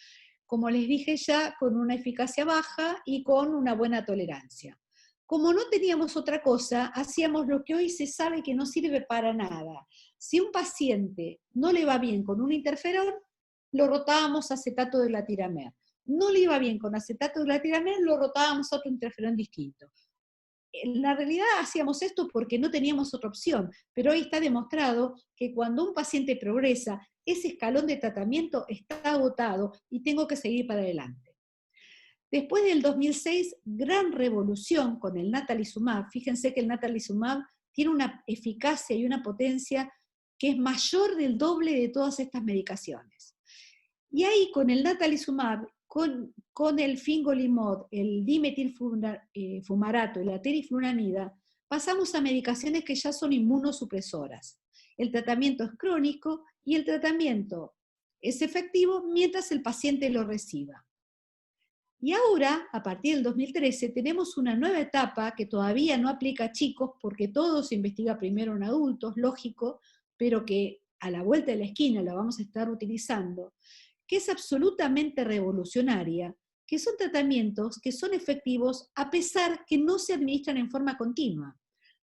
como les dije ya, con una eficacia baja y con una buena tolerancia. Como no teníamos otra cosa, hacíamos lo que hoy se sabe que no sirve para nada. Si un paciente no le va bien con un interferón, lo rotábamos a acetato de latiramer. No le iba bien con acetato de latiramer, lo rotábamos a otro interferón distinto. En la realidad hacíamos esto porque no teníamos otra opción, pero hoy está demostrado que cuando un paciente progresa, ese escalón de tratamiento está agotado y tengo que seguir para adelante. Después del 2006, gran revolución con el natalizumab. Fíjense que el natalizumab tiene una eficacia y una potencia que es mayor del doble de todas estas medicaciones. Y ahí con el natalizumab, con el fingolimod, el dimetilfumarato y la teriflunomida, pasamos a medicaciones que ya son inmunosupresoras. El tratamiento es crónico y el tratamiento es efectivo mientras el paciente lo reciba. Y ahora, a partir del 2013, tenemos una nueva etapa que todavía no aplica a chicos porque todo se investiga primero en adultos, lógico, pero que a la vuelta de la esquina la vamos a estar utilizando, que es absolutamente revolucionaria, que son tratamientos que son efectivos a pesar que no se administran en forma continua.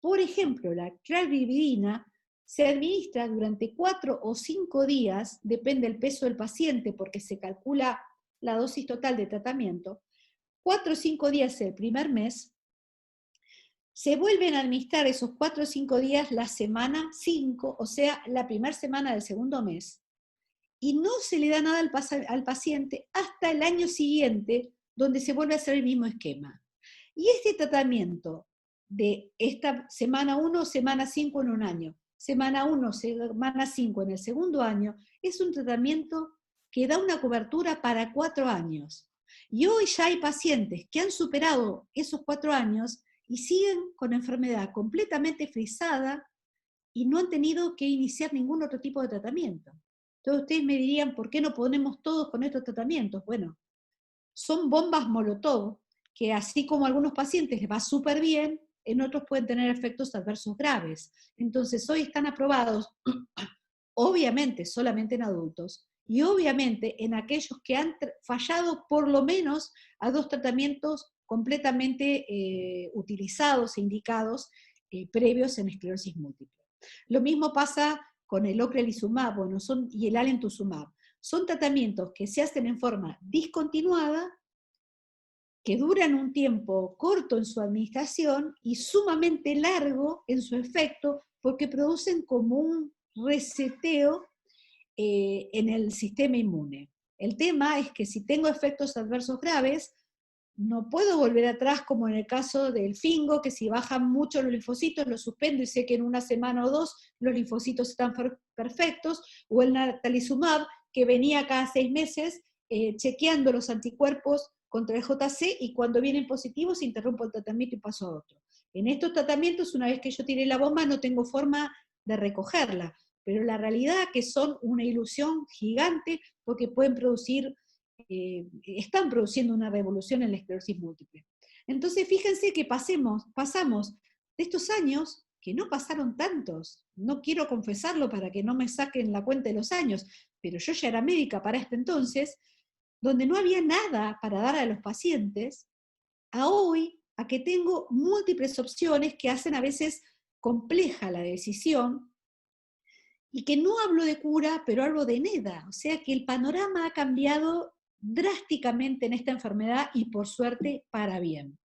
Por ejemplo, la cladribina se administra durante 4 o 5 días, depende del peso del paciente porque se calcula la dosis total de tratamiento, 4 o 5 días el primer mes, se vuelven a administrar esos 4 o 5 días la semana 5, o sea, la primera semana del segundo mes, y no se le da nada al paciente hasta el año siguiente, donde se vuelve a hacer el mismo esquema. Y este tratamiento de esta semana 1, semana 5 en un año, semana 1, semana 5 en el segundo año, es un tratamiento que da una cobertura para 4 años. Y hoy ya hay pacientes que han superado esos 4 años y siguen con enfermedad completamente frisada y no han tenido que iniciar ningún otro tipo de tratamiento. Entonces ustedes me dirían, ¿por qué no ponemos todos con estos tratamientos? Bueno, son bombas Molotov, que así como a algunos pacientes les va súper bien, en otros pueden tener efectos adversos graves. Entonces hoy están aprobados, obviamente solamente en adultos, y obviamente en aquellos que han fallado por lo menos a 2 tratamientos completamente utilizados e indicados previos en esclerosis múltiple. Lo mismo pasa con el ocrelizumab y el alemtuzumab. Son tratamientos que se hacen en forma discontinuada, que duran un tiempo corto en su administración y sumamente largo en su efecto, porque producen como un reseteo en el sistema inmune. El tema es que si tengo efectos adversos graves, no puedo volver atrás como en el caso del fingo, que si bajan mucho los linfocitos, los suspendo y sé que en una semana o 2 los linfocitos están perfectos, o el natalizumab, que venía cada 6 meses chequeando los anticuerpos contra el JC, y cuando vienen positivos interrumpo el tratamiento y paso a otro. En estos tratamientos, una vez que yo tiré la bomba, no tengo forma de recogerla, pero la realidad es que son una ilusión gigante porque pueden producir están produciendo una revolución en la esclerosis múltiple. Entonces, fíjense que pasamos de estos años, que no pasaron tantos, no quiero confesarlo para que no me saquen la cuenta de los años, pero yo ya era médica para este entonces, donde no había nada para dar a los pacientes, a hoy, a que tengo múltiples opciones que hacen a veces compleja la decisión, y que no hablo de cura, pero hablo de NEDA, o sea que el panorama ha cambiado drásticamente en esta enfermedad y por suerte para bien.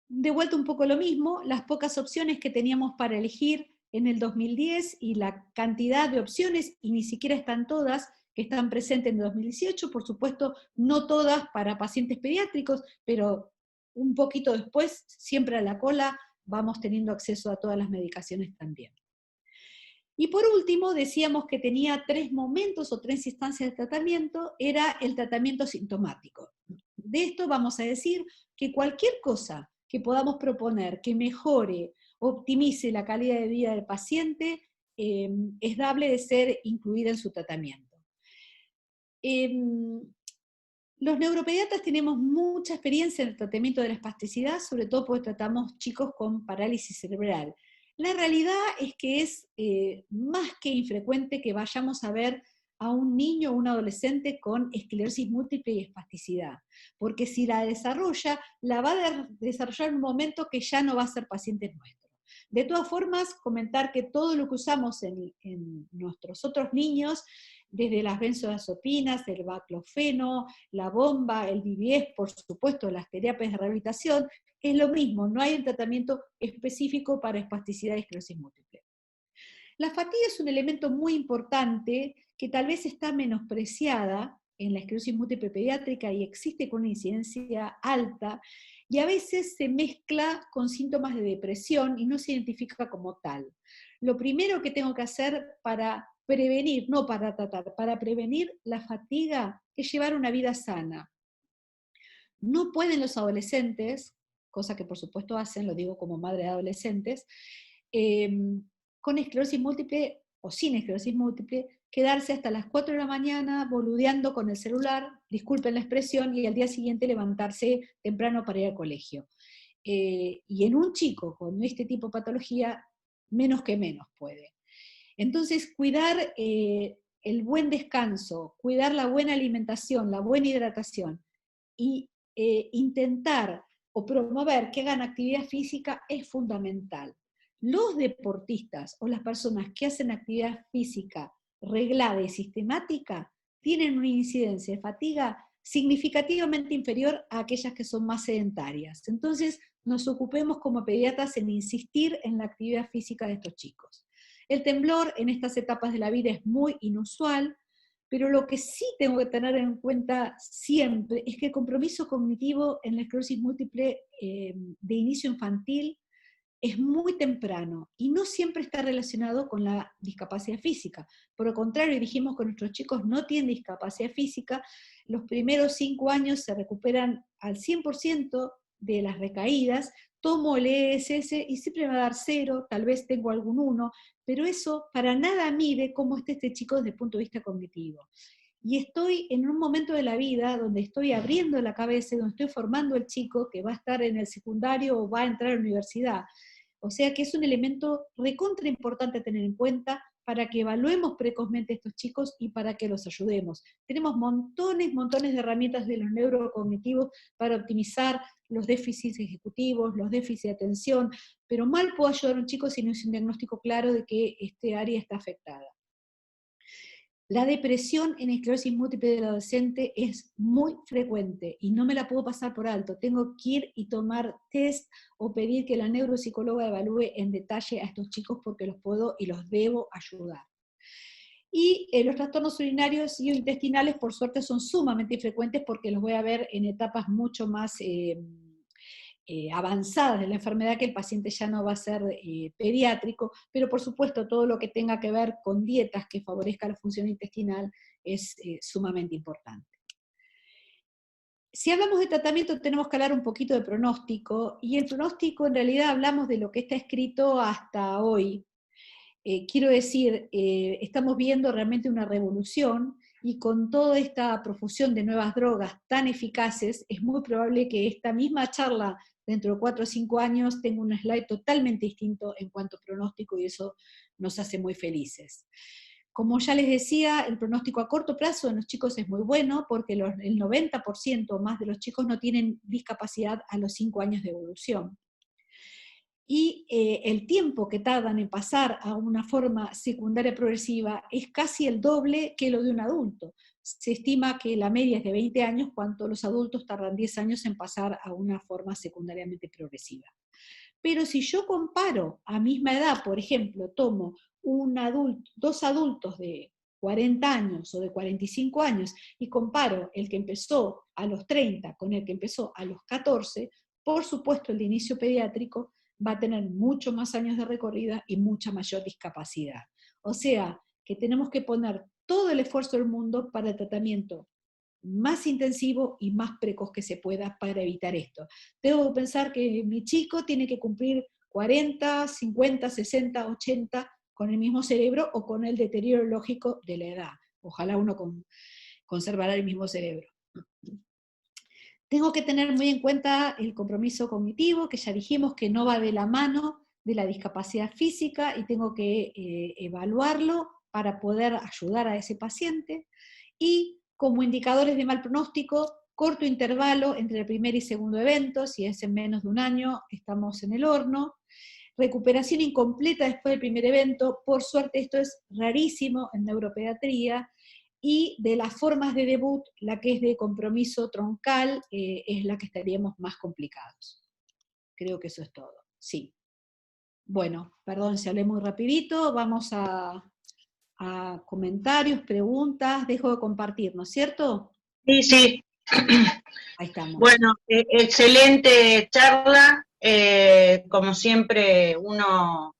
De vuelta un poco lo mismo, las pocas opciones que teníamos para elegir en el 2010 y la cantidad de opciones, y ni siquiera están todas, que están presentes en 2018, por supuesto no todas para pacientes pediátricos, pero un poquito después, siempre a la cola, vamos teniendo acceso a todas las medicaciones también. Y por último, decíamos que tenía 3 momentos o 3 instancias de tratamiento, era el tratamiento sintomático. De esto vamos a decir que cualquier cosa que podamos proponer que mejore, optimice la calidad de vida del paciente, es dable de ser incluida en su tratamiento. Los neuropediatras tenemos mucha experiencia en el tratamiento de la espasticidad, sobre todo porque tratamos chicos con parálisis cerebral. La realidad es que es más que infrecuente que vayamos a ver a un niño o un adolescente con esclerosis múltiple y espasticidad, porque si la desarrolla, la va a desarrollar en un momento que ya no va a ser paciente nuestro. De todas formas, comentar que todo lo que usamos en nuestros otros niños, desde las benzodiazepinas, el baclofeno, la bomba, el BBS, por supuesto, las terapias de rehabilitación, es lo mismo, no hay un tratamiento específico para espasticidad y esclerosis múltiple. La fatiga es un elemento muy importante que tal vez está menospreciada en la esclerosis múltiple pediátrica y existe con una incidencia alta, y a veces se mezcla con síntomas de depresión y no se identifica como tal. Lo primero que tengo que hacer para prevenir, no para tratar, para prevenir la fatiga es llevar una vida sana. No pueden los adolescentes, cosa que por supuesto hacen, lo digo como madre de adolescentes, con esclerosis múltiple o sin esclerosis múltiple, quedarse hasta las 4 de la mañana boludeando con el celular, disculpen la expresión, y al día siguiente levantarse temprano para ir al colegio. Y en un chico con este tipo de patología, menos que menos puede. Entonces, cuidar el buen descanso, cuidar la buena alimentación, la buena hidratación, y intentar o promover que hagan actividad física es fundamental. Los deportistas o las personas que hacen actividad física reglada y sistemática tienen una incidencia de fatiga significativamente inferior a aquellas que son más sedentarias. Entonces, nos ocupemos como pediatras en insistir en la actividad física de estos chicos. El temblor en estas etapas de la vida es muy inusual, pero lo que sí tengo que tener en cuenta siempre es que el compromiso cognitivo en la esclerosis múltiple de inicio infantil es muy temprano y no siempre está relacionado con la discapacidad física. Por el contrario, dijimos que nuestros chicos no tienen discapacidad física, los primeros 5 años se recuperan al 100% de las recaídas, tomo el ESS y siempre me va a dar 0, tal vez tengo algún 1, pero eso para nada mide cómo está este chico desde el punto de vista cognitivo. Y estoy en un momento de la vida donde estoy abriendo la cabeza, donde estoy formando al chico que va a estar en el secundario o va a entrar a la universidad. O sea que es un elemento recontra importante a tener en cuenta para que evaluemos precozmente a estos chicos y para que los ayudemos. Tenemos montones de herramientas de los neurocognitivos para optimizar los déficits ejecutivos, los déficits de atención, pero mal puedo ayudar a un chico si no es un diagnóstico claro de que este área está afectada. La depresión en esclerosis múltiple del adolescente es muy frecuente y no me la puedo pasar por alto. Tengo que ir y tomar test o pedir que la neuropsicóloga evalúe en detalle a estos chicos porque los puedo y los debo ayudar. Y los trastornos urinarios y intestinales, por suerte, son sumamente frecuentes porque los voy a ver en etapas mucho más avanzadas de la enfermedad, que el paciente ya no va a ser pediátrico, pero por supuesto todo lo que tenga que ver con dietas que favorezcan la función intestinal es sumamente importante. Si hablamos de tratamiento tenemos que hablar un poquito de pronóstico, y el pronóstico en realidad hablamos de lo que está escrito hasta hoy. Quiero decir, estamos viendo realmente una revolución, y con toda esta profusión de nuevas drogas tan eficaces, es muy probable que esta misma charla dentro de 4 o 5 años tenga un slide totalmente distinto en cuanto a pronóstico, y eso nos hace muy felices. Como ya les decía, el pronóstico a corto plazo en los chicos es muy bueno, porque el 90% más de los chicos no tienen discapacidad a los 5 años de evolución. Y el tiempo que tardan en pasar a una forma secundaria progresiva es casi el doble que lo de un adulto. Se estima que la media es de 20 años, cuando los adultos tardan 10 años en pasar a una forma secundariamente progresiva. Pero si yo comparo a misma edad, por ejemplo, tomo dos adultos de 40 años o de 45 años y comparo el que empezó a los 30 con el que empezó a los 14, por supuesto el de inicio pediátrico va a tener muchos más años de recorrida y mucha mayor discapacidad. O sea, que tenemos que poner todo el esfuerzo del mundo para el tratamiento más intensivo y más precoz que se pueda para evitar esto. Tengo que pensar que mi chico tiene que cumplir 40, 50, 60, 80 con el mismo cerebro o con el deterioro lógico de la edad. Ojalá uno conservara el mismo cerebro. Tengo que tener muy en cuenta el compromiso cognitivo, que ya dijimos que no va de la mano de la discapacidad física, y tengo que evaluarlo para poder ayudar a ese paciente. Y como indicadores de mal pronóstico, corto intervalo entre el primer y segundo evento, si es en menos de un año, estamos en el horno. Recuperación incompleta después del primer evento, por suerte esto es rarísimo en neuropediatría, y de las formas de debut, la que es de compromiso troncal es la que estaríamos más complicados. Creo que eso es todo. Sí. Bueno, perdón si hablé muy rapidito, vamos a comentarios, preguntas, dejo de compartir, ¿no es cierto? Sí, sí. Ahí estamos. Bueno, excelente charla. Como siempre, uno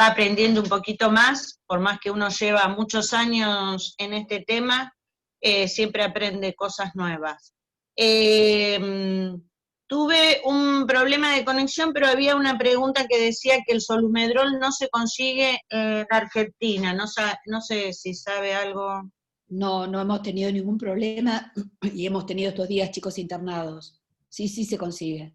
va aprendiendo un poquito más, por más que uno lleva muchos años en este tema, siempre aprende cosas nuevas. Tuve un problema de conexión, pero había una pregunta que decía que el Solumedrol no se consigue en Argentina. No sé si sabe algo. No hemos tenido ningún problema y hemos tenido estos días chicos internados. Sí se consigue.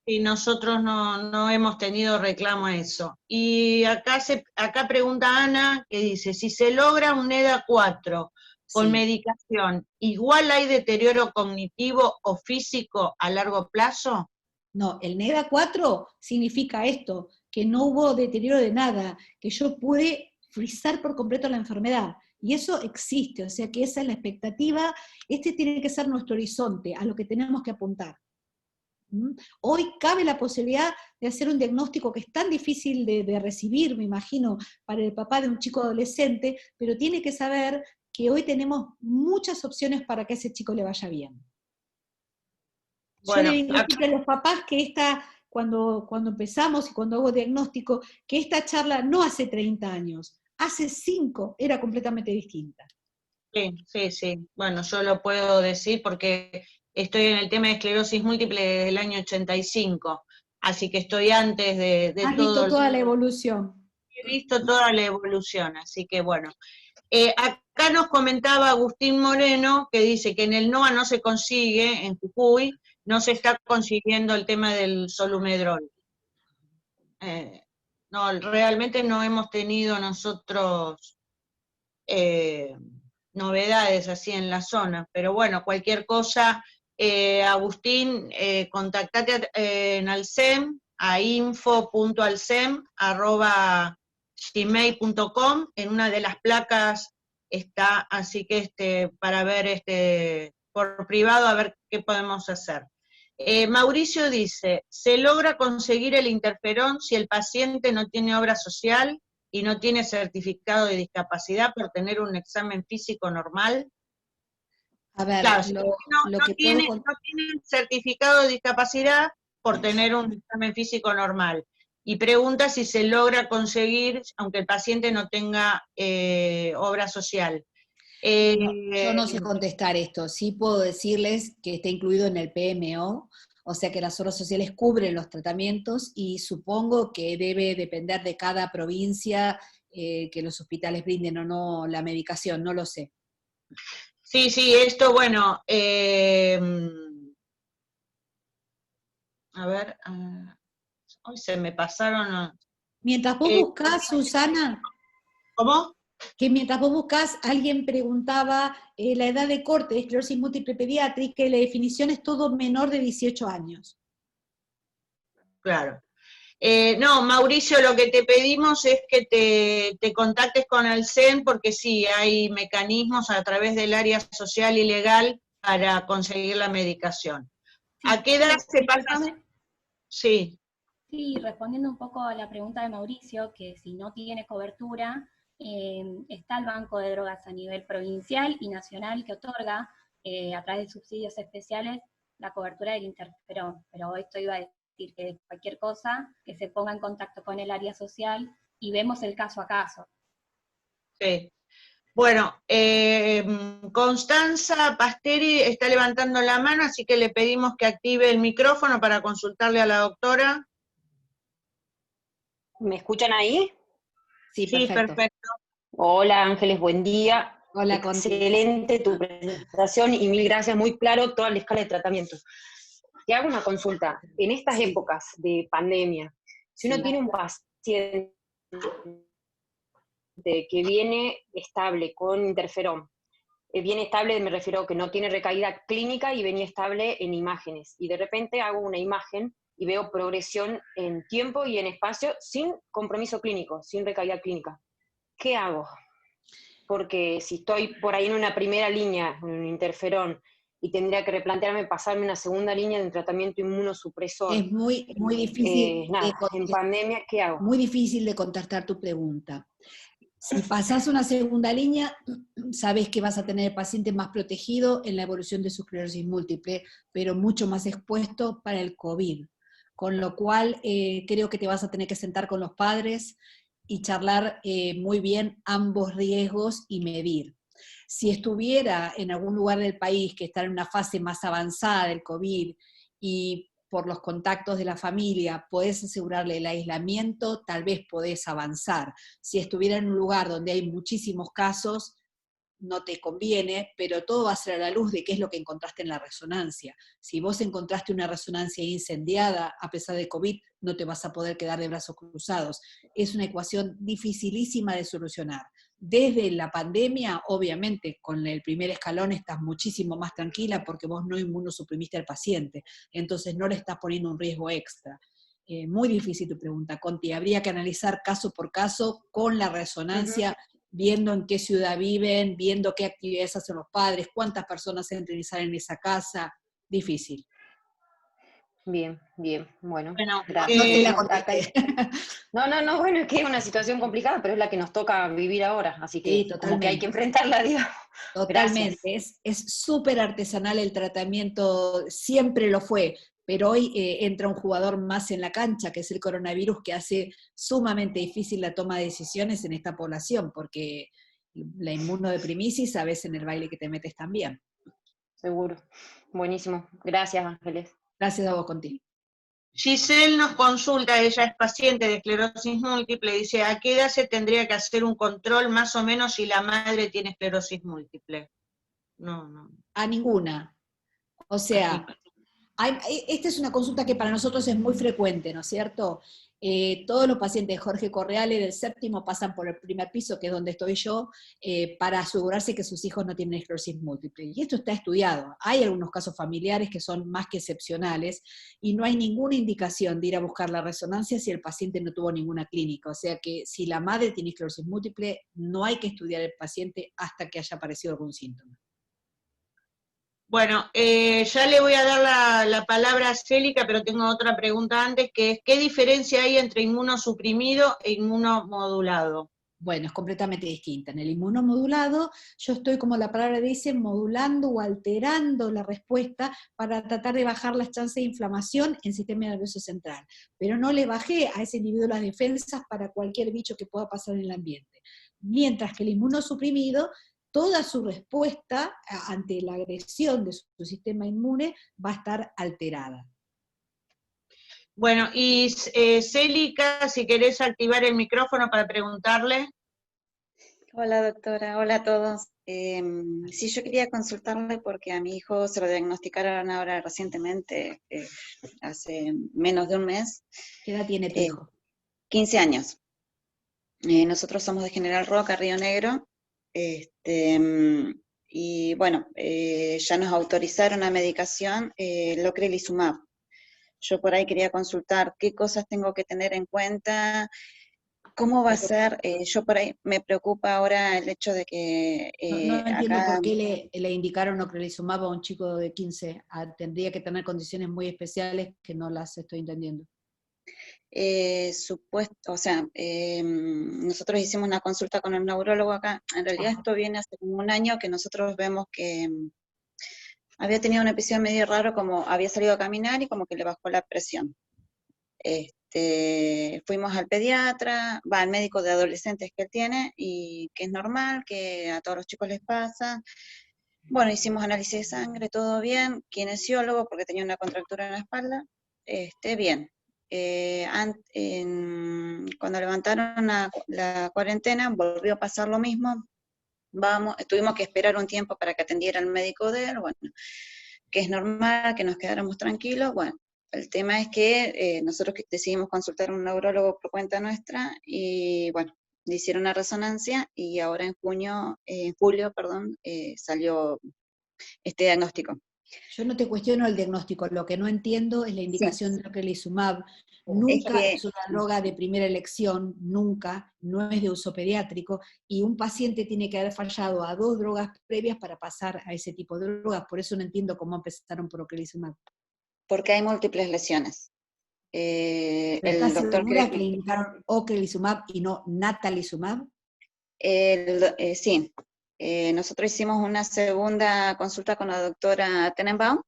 Y nosotros no hemos tenido reclamo a eso. Y acá pregunta Ana, que dice, si se logra un EDA 4 con medicación, ¿igual hay deterioro cognitivo o físico a largo plazo? No, el NEDA 4 significa esto, que no hubo deterioro de nada, que yo pude frizar por completo la enfermedad. Y eso existe, o sea que esa es la expectativa, este tiene que ser nuestro horizonte, a lo que tenemos que apuntar. Hoy cabe la posibilidad de hacer un diagnóstico que es tan difícil de recibir, me imagino, para el papá de un chico adolescente, pero tiene que saber que hoy tenemos muchas opciones para que a ese chico le vaya bien. Bueno, yo le digo siempre a los papás que cuando empezamos y cuando hago diagnóstico, que esta charla no hace 30 años, hace 5 era completamente distinta. Sí. Bueno, yo lo puedo decir porque estoy en el tema de esclerosis múltiple desde el año 85, así que estoy antes de Has todo. visto toda la evolución. He visto toda la evolución, así que bueno. Acá nos comentaba Agustín Moreno, que dice que en el NOA no se consigue, en Jujuy, no se está consiguiendo el tema del solumedrol. No, realmente no hemos tenido nosotros novedades así en la zona, pero bueno, cualquier cosa, Agustín, contactate en Alcem, a info.alcem@gmail.com, en una de las placas está, así que para ver por privado a ver qué podemos hacer. Mauricio dice, ¿se logra conseguir el interferón si el paciente no tiene obra social y no tiene certificado de discapacidad por tener un examen físico normal? A ver, Claro, lo que tiene puedo... certificado de discapacidad por tener un examen físico normal. Y pregunta si se logra conseguir, aunque el paciente no tenga obra social. Yo no sé contestar esto, sí puedo decirles que está incluido en el PMO, o sea que las obras sociales cubren los tratamientos y supongo que debe depender de cada provincia que los hospitales brinden o no la medicación, no lo sé. Sí, esto, bueno, a ver, hoy se me pasaron... Mientras vos buscás, Susana... ¿Cómo? Que mientras vos buscás, alguien preguntaba la edad de corte de esclerosis múltiple pediátrica y la definición es todo menor de 18 años. Claro. No, Mauricio, lo que te pedimos es que te contactes con Alcem, porque sí, hay mecanismos a través del área social y legal para conseguir la medicación. ¿A qué edad se pasa? Sí. Sí, respondiendo un poco a la pregunta de Mauricio, que si no tiene cobertura, está el Banco de Drogas a nivel provincial y nacional que otorga, a través de subsidios especiales, la cobertura del interferón. Pero esto iba a decir que cualquier cosa, que se ponga en contacto con el área social y vemos el caso a caso. Sí. Bueno, Constanza Pasteri está levantando la mano, así que le pedimos que active el micrófono para consultarle a la doctora. ¿Me escuchan ahí? Sí, perfecto. Hola Ángeles, buen día. Hola, excelente tu presentación y mil gracias, muy claro toda la escala de tratamiento. Te hago una consulta. En estas épocas de pandemia, si uno tiene un paciente que viene estable con interferón, viene estable, me refiero a que no tiene recaída clínica y venía estable en imágenes, y de repente hago una imagen y veo progresión en tiempo y en espacio sin compromiso clínico, sin recaída clínica. ¿Qué hago? Porque si estoy por ahí en una primera línea, en un interferón, y tendría que replantearme pasarme una segunda línea de un tratamiento inmunosupresor. Es muy difícil. En pandemia, ¿qué hago? Muy difícil de contestar tu pregunta. Si pasás una segunda línea, sabes que vas a tener el paciente más protegido en la evolución de su esclerosis múltiple, pero mucho más expuesto para el COVID. Con lo cual, creo que te vas a tener que sentar con los padres y charlar muy bien ambos riesgos y medir. Si estuviera en algún lugar del país que está en una fase más avanzada del COVID y por los contactos de la familia podés asegurarle el aislamiento, tal vez podés avanzar. Si estuviera en un lugar donde hay muchísimos casos, no te conviene, pero todo va a ser a la luz de qué es lo que encontraste en la resonancia. Si vos encontraste una resonancia incendiada a pesar de COVID, no te vas a poder quedar de brazos cruzados. Es una ecuación dificilísima de solucionar. Desde la pandemia, obviamente, con el primer escalón estás muchísimo más tranquila porque vos no inmunosuprimiste al paciente, entonces no le estás poniendo un riesgo extra. Muy difícil tu pregunta, Conti. Habría que analizar caso por caso con la resonancia, viendo en qué ciudad viven, viendo qué actividades hacen los padres, cuántas personas entran y salen en esa casa. Difícil. Bien, bueno, Bueno, gracias. No te la contaste. No, bueno, es que es una situación complicada, pero es la que nos toca vivir ahora, así que Sí, como que hay totalmente. que enfrentarla, digamos. Totalmente, Gracias. es súper artesanal el tratamiento, siempre lo fue, pero hoy entra un jugador más en la cancha, que es el coronavirus, que hace sumamente difícil la toma de decisiones en esta población, porque la inmunodeprimisis sabes en el baile que te metes también. Seguro. Buenísimo. Gracias, Ángeles. Gracias a vos, Conti. Giselle nos consulta, ella es paciente de esclerosis múltiple, dice, ¿a qué edad se tendría que hacer un control más o menos si la madre tiene esclerosis múltiple? No. A ninguna. O sea, esta es una consulta que para nosotros es muy frecuente, ¿no es cierto? Todos los pacientes de Jorge Correale del séptimo pasan por el primer piso, que es donde estoy yo, para asegurarse que sus hijos no tienen esclerosis múltiple. Y esto está estudiado. Hay algunos casos familiares que son más que excepcionales y no hay ninguna indicación de ir a buscar la resonancia si el paciente no tuvo ninguna clínica. O sea que si la madre tiene esclerosis múltiple, no hay que estudiar el paciente hasta que haya aparecido algún síntoma. Bueno, ya le voy a dar la palabra a Célica, pero tengo otra pregunta antes, que es, ¿qué diferencia hay entre inmunosuprimido e inmunomodulado? Bueno, es completamente distinta. En el inmunomodulado, yo estoy, como la palabra dice, modulando o alterando la respuesta para tratar de bajar las chances de inflamación en el sistema nervioso central. Pero no le bajé a ese individuo las defensas para cualquier bicho que pueda pasar en el ambiente. Mientras que el inmunosuprimido, toda su respuesta ante la agresión de su sistema inmune va a estar alterada. Bueno, y Célica, si querés activar el micrófono para preguntarle. Hola doctora, hola a todos. Sí, yo quería consultarle porque a mi hijo se lo diagnosticaron ahora recientemente, hace menos de un mes. ¿Qué edad tiene tu hijo? 15 años. Nosotros somos de General Roca, Río Negro. Y bueno, ya nos autorizaron la medicación, Locrelizumab. Yo por ahí quería consultar qué cosas tengo que tener en cuenta. ¿Cómo va a ser? Yo por ahí me preocupa ahora el hecho de que No entiendo acá... por qué le indicaron ocrelizumab a un chico de 15. Tendría que tener condiciones muy especiales que no las estoy entendiendo. Nosotros hicimos una consulta con el neurólogo acá. En realidad esto viene hace como un año que nosotros vemos que había tenido un episodio medio raro, como había salido a caminar y como que le bajó la presión. Fuimos al pediatra, al médico de adolescentes que él tiene, y que es normal, que a todos los chicos les pasa. Bueno, hicimos análisis de sangre, todo bien, kinesiólogo, porque tenía una contractura en la espalda, bien. Cuando levantaron la cuarentena, volvió a pasar lo mismo. Tuvimos que esperar un tiempo para que atendiera el médico de él, bueno, que es normal, que nos quedáramos tranquilos, bueno. El tema es que nosotros decidimos consultar a un neurólogo por cuenta nuestra y bueno, le hicieron una resonancia y ahora en julio, salió este diagnóstico. Yo no te cuestiono el diagnóstico, lo que no entiendo es la indicación de ocrelizumab. Nunca es una droga de primera elección, nunca, no es de uso pediátrico, y un paciente tiene que haber fallado a 2 drogas previas para pasar a ese tipo de drogas, por eso no entiendo cómo empezaron por ocrelizumab. Porque hay múltiples lesiones. ¿Estás segura que le indicaron ocrelizumab y no natalizumab? Sí. Nosotros hicimos una segunda consulta con la doctora Tenenbaum,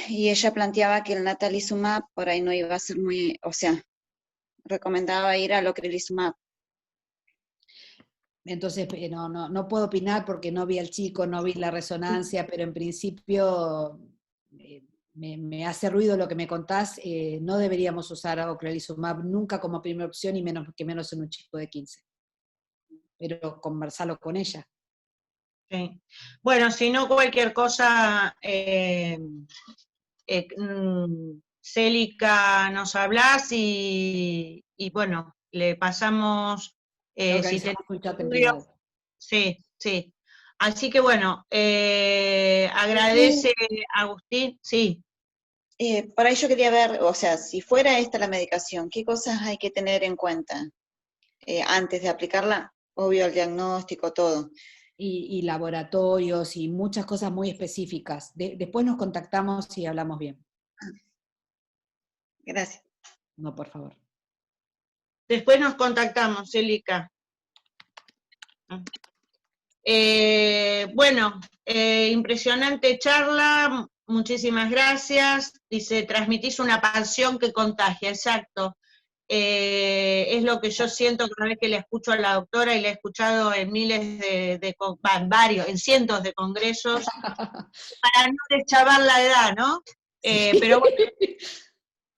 y ella planteaba que el natalizumab por ahí no iba a ser muy, o sea, recomendaba ir al ocrelizumab. Entonces, no puedo opinar porque no vi al chico, no vi la resonancia, pero en principio me hace ruido lo que me contás. No deberíamos usar ocrelizumab nunca como primera opción, y menos en un chico de 15. Pero conversarlo con ella. Sí. Bueno, si no cualquier cosa, Célica, nos hablas y bueno, le pasamos... si te... Sí. Así que bueno, agradece Agustín, sí. Por ahí yo quería ver, o sea, si fuera esta la medicación, ¿qué cosas hay que tener en cuenta antes de aplicarla? Obvio el diagnóstico, todo. y laboratorios y muchas cosas muy específicas. Después nos contactamos y hablamos bien. Gracias. No, por favor. Después nos contactamos, Celica. Bueno, impresionante charla, muchísimas gracias. Dice, transmitís una pasión que contagia, exacto. Es lo que yo siento cada vez que le escucho a la doctora, y la he escuchado en miles en cientos de congresos, para no deschavar la edad, ¿no? Pero bueno,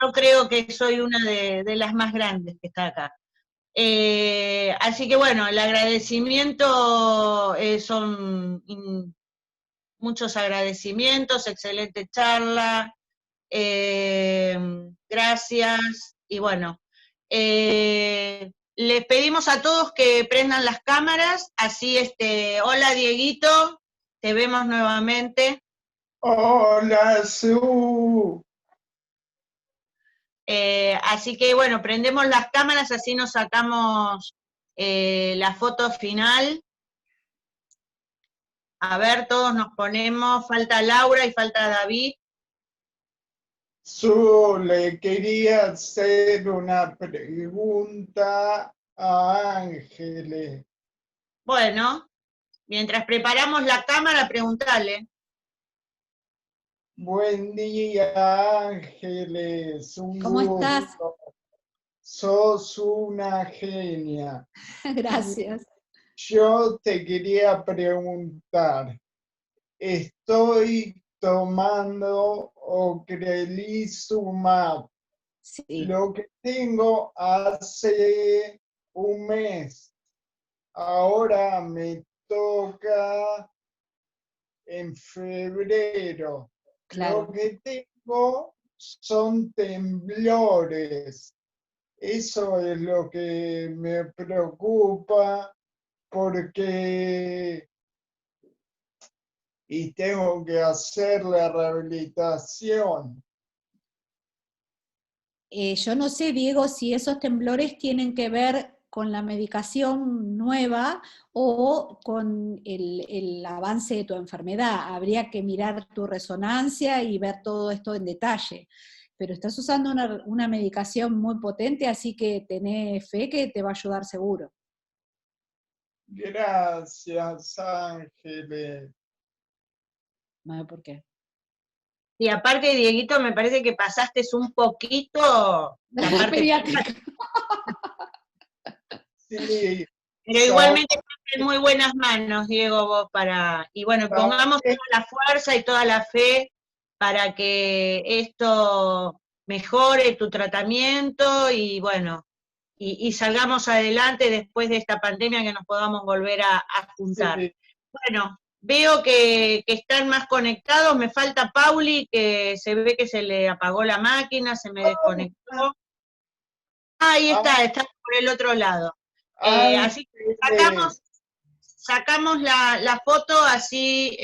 yo creo que soy una de las más grandes que está acá. Así que bueno, el agradecimiento son muchos agradecimientos, excelente charla, gracias, y bueno, les pedimos a todos que prendan las cámaras, así hola Dieguito, te vemos nuevamente. Hola, Su. Así que bueno, prendemos las cámaras, así nos sacamos la foto final. A ver, todos nos ponemos, falta Laura y falta David. Su, le quería hacer una pregunta a Ángeles. Bueno, mientras preparamos la cámara, preguntale. Buen día, Ángeles. ¿Cómo estás? Sos una genia. Gracias. Yo te quería preguntar, estoy tomando ocrelizumab. Sí. Lo que tengo hace un mes. Ahora me toca en febrero. Claro. Lo que tengo son temblores. Eso es lo que me preocupa, porque y tengo que hacer la rehabilitación. Yo no sé, Diego, si esos temblores tienen que ver con la medicación nueva o con el avance de tu enfermedad. Habría que mirar tu resonancia y ver todo esto en detalle. Pero estás usando una medicación muy potente, así que tené fe que te va a ayudar seguro. Gracias, Ángeles. No sé por qué. Y aparte, Dieguito, me parece que pasaste un poquito la parte Pediátrica. Sí. Pero igualmente estás en muy buenas manos, Diego, vos y bueno, pongamos toda la fuerza y toda la fe para que esto mejore tu tratamiento y bueno, y salgamos adelante después de esta pandemia, que nos podamos volver a juntar. Sí. Bueno, veo que están más conectados, me falta Pauli, que se ve que se le apagó la máquina, se me desconectó. Ahí está por el otro lado. Así que sacamos la foto, así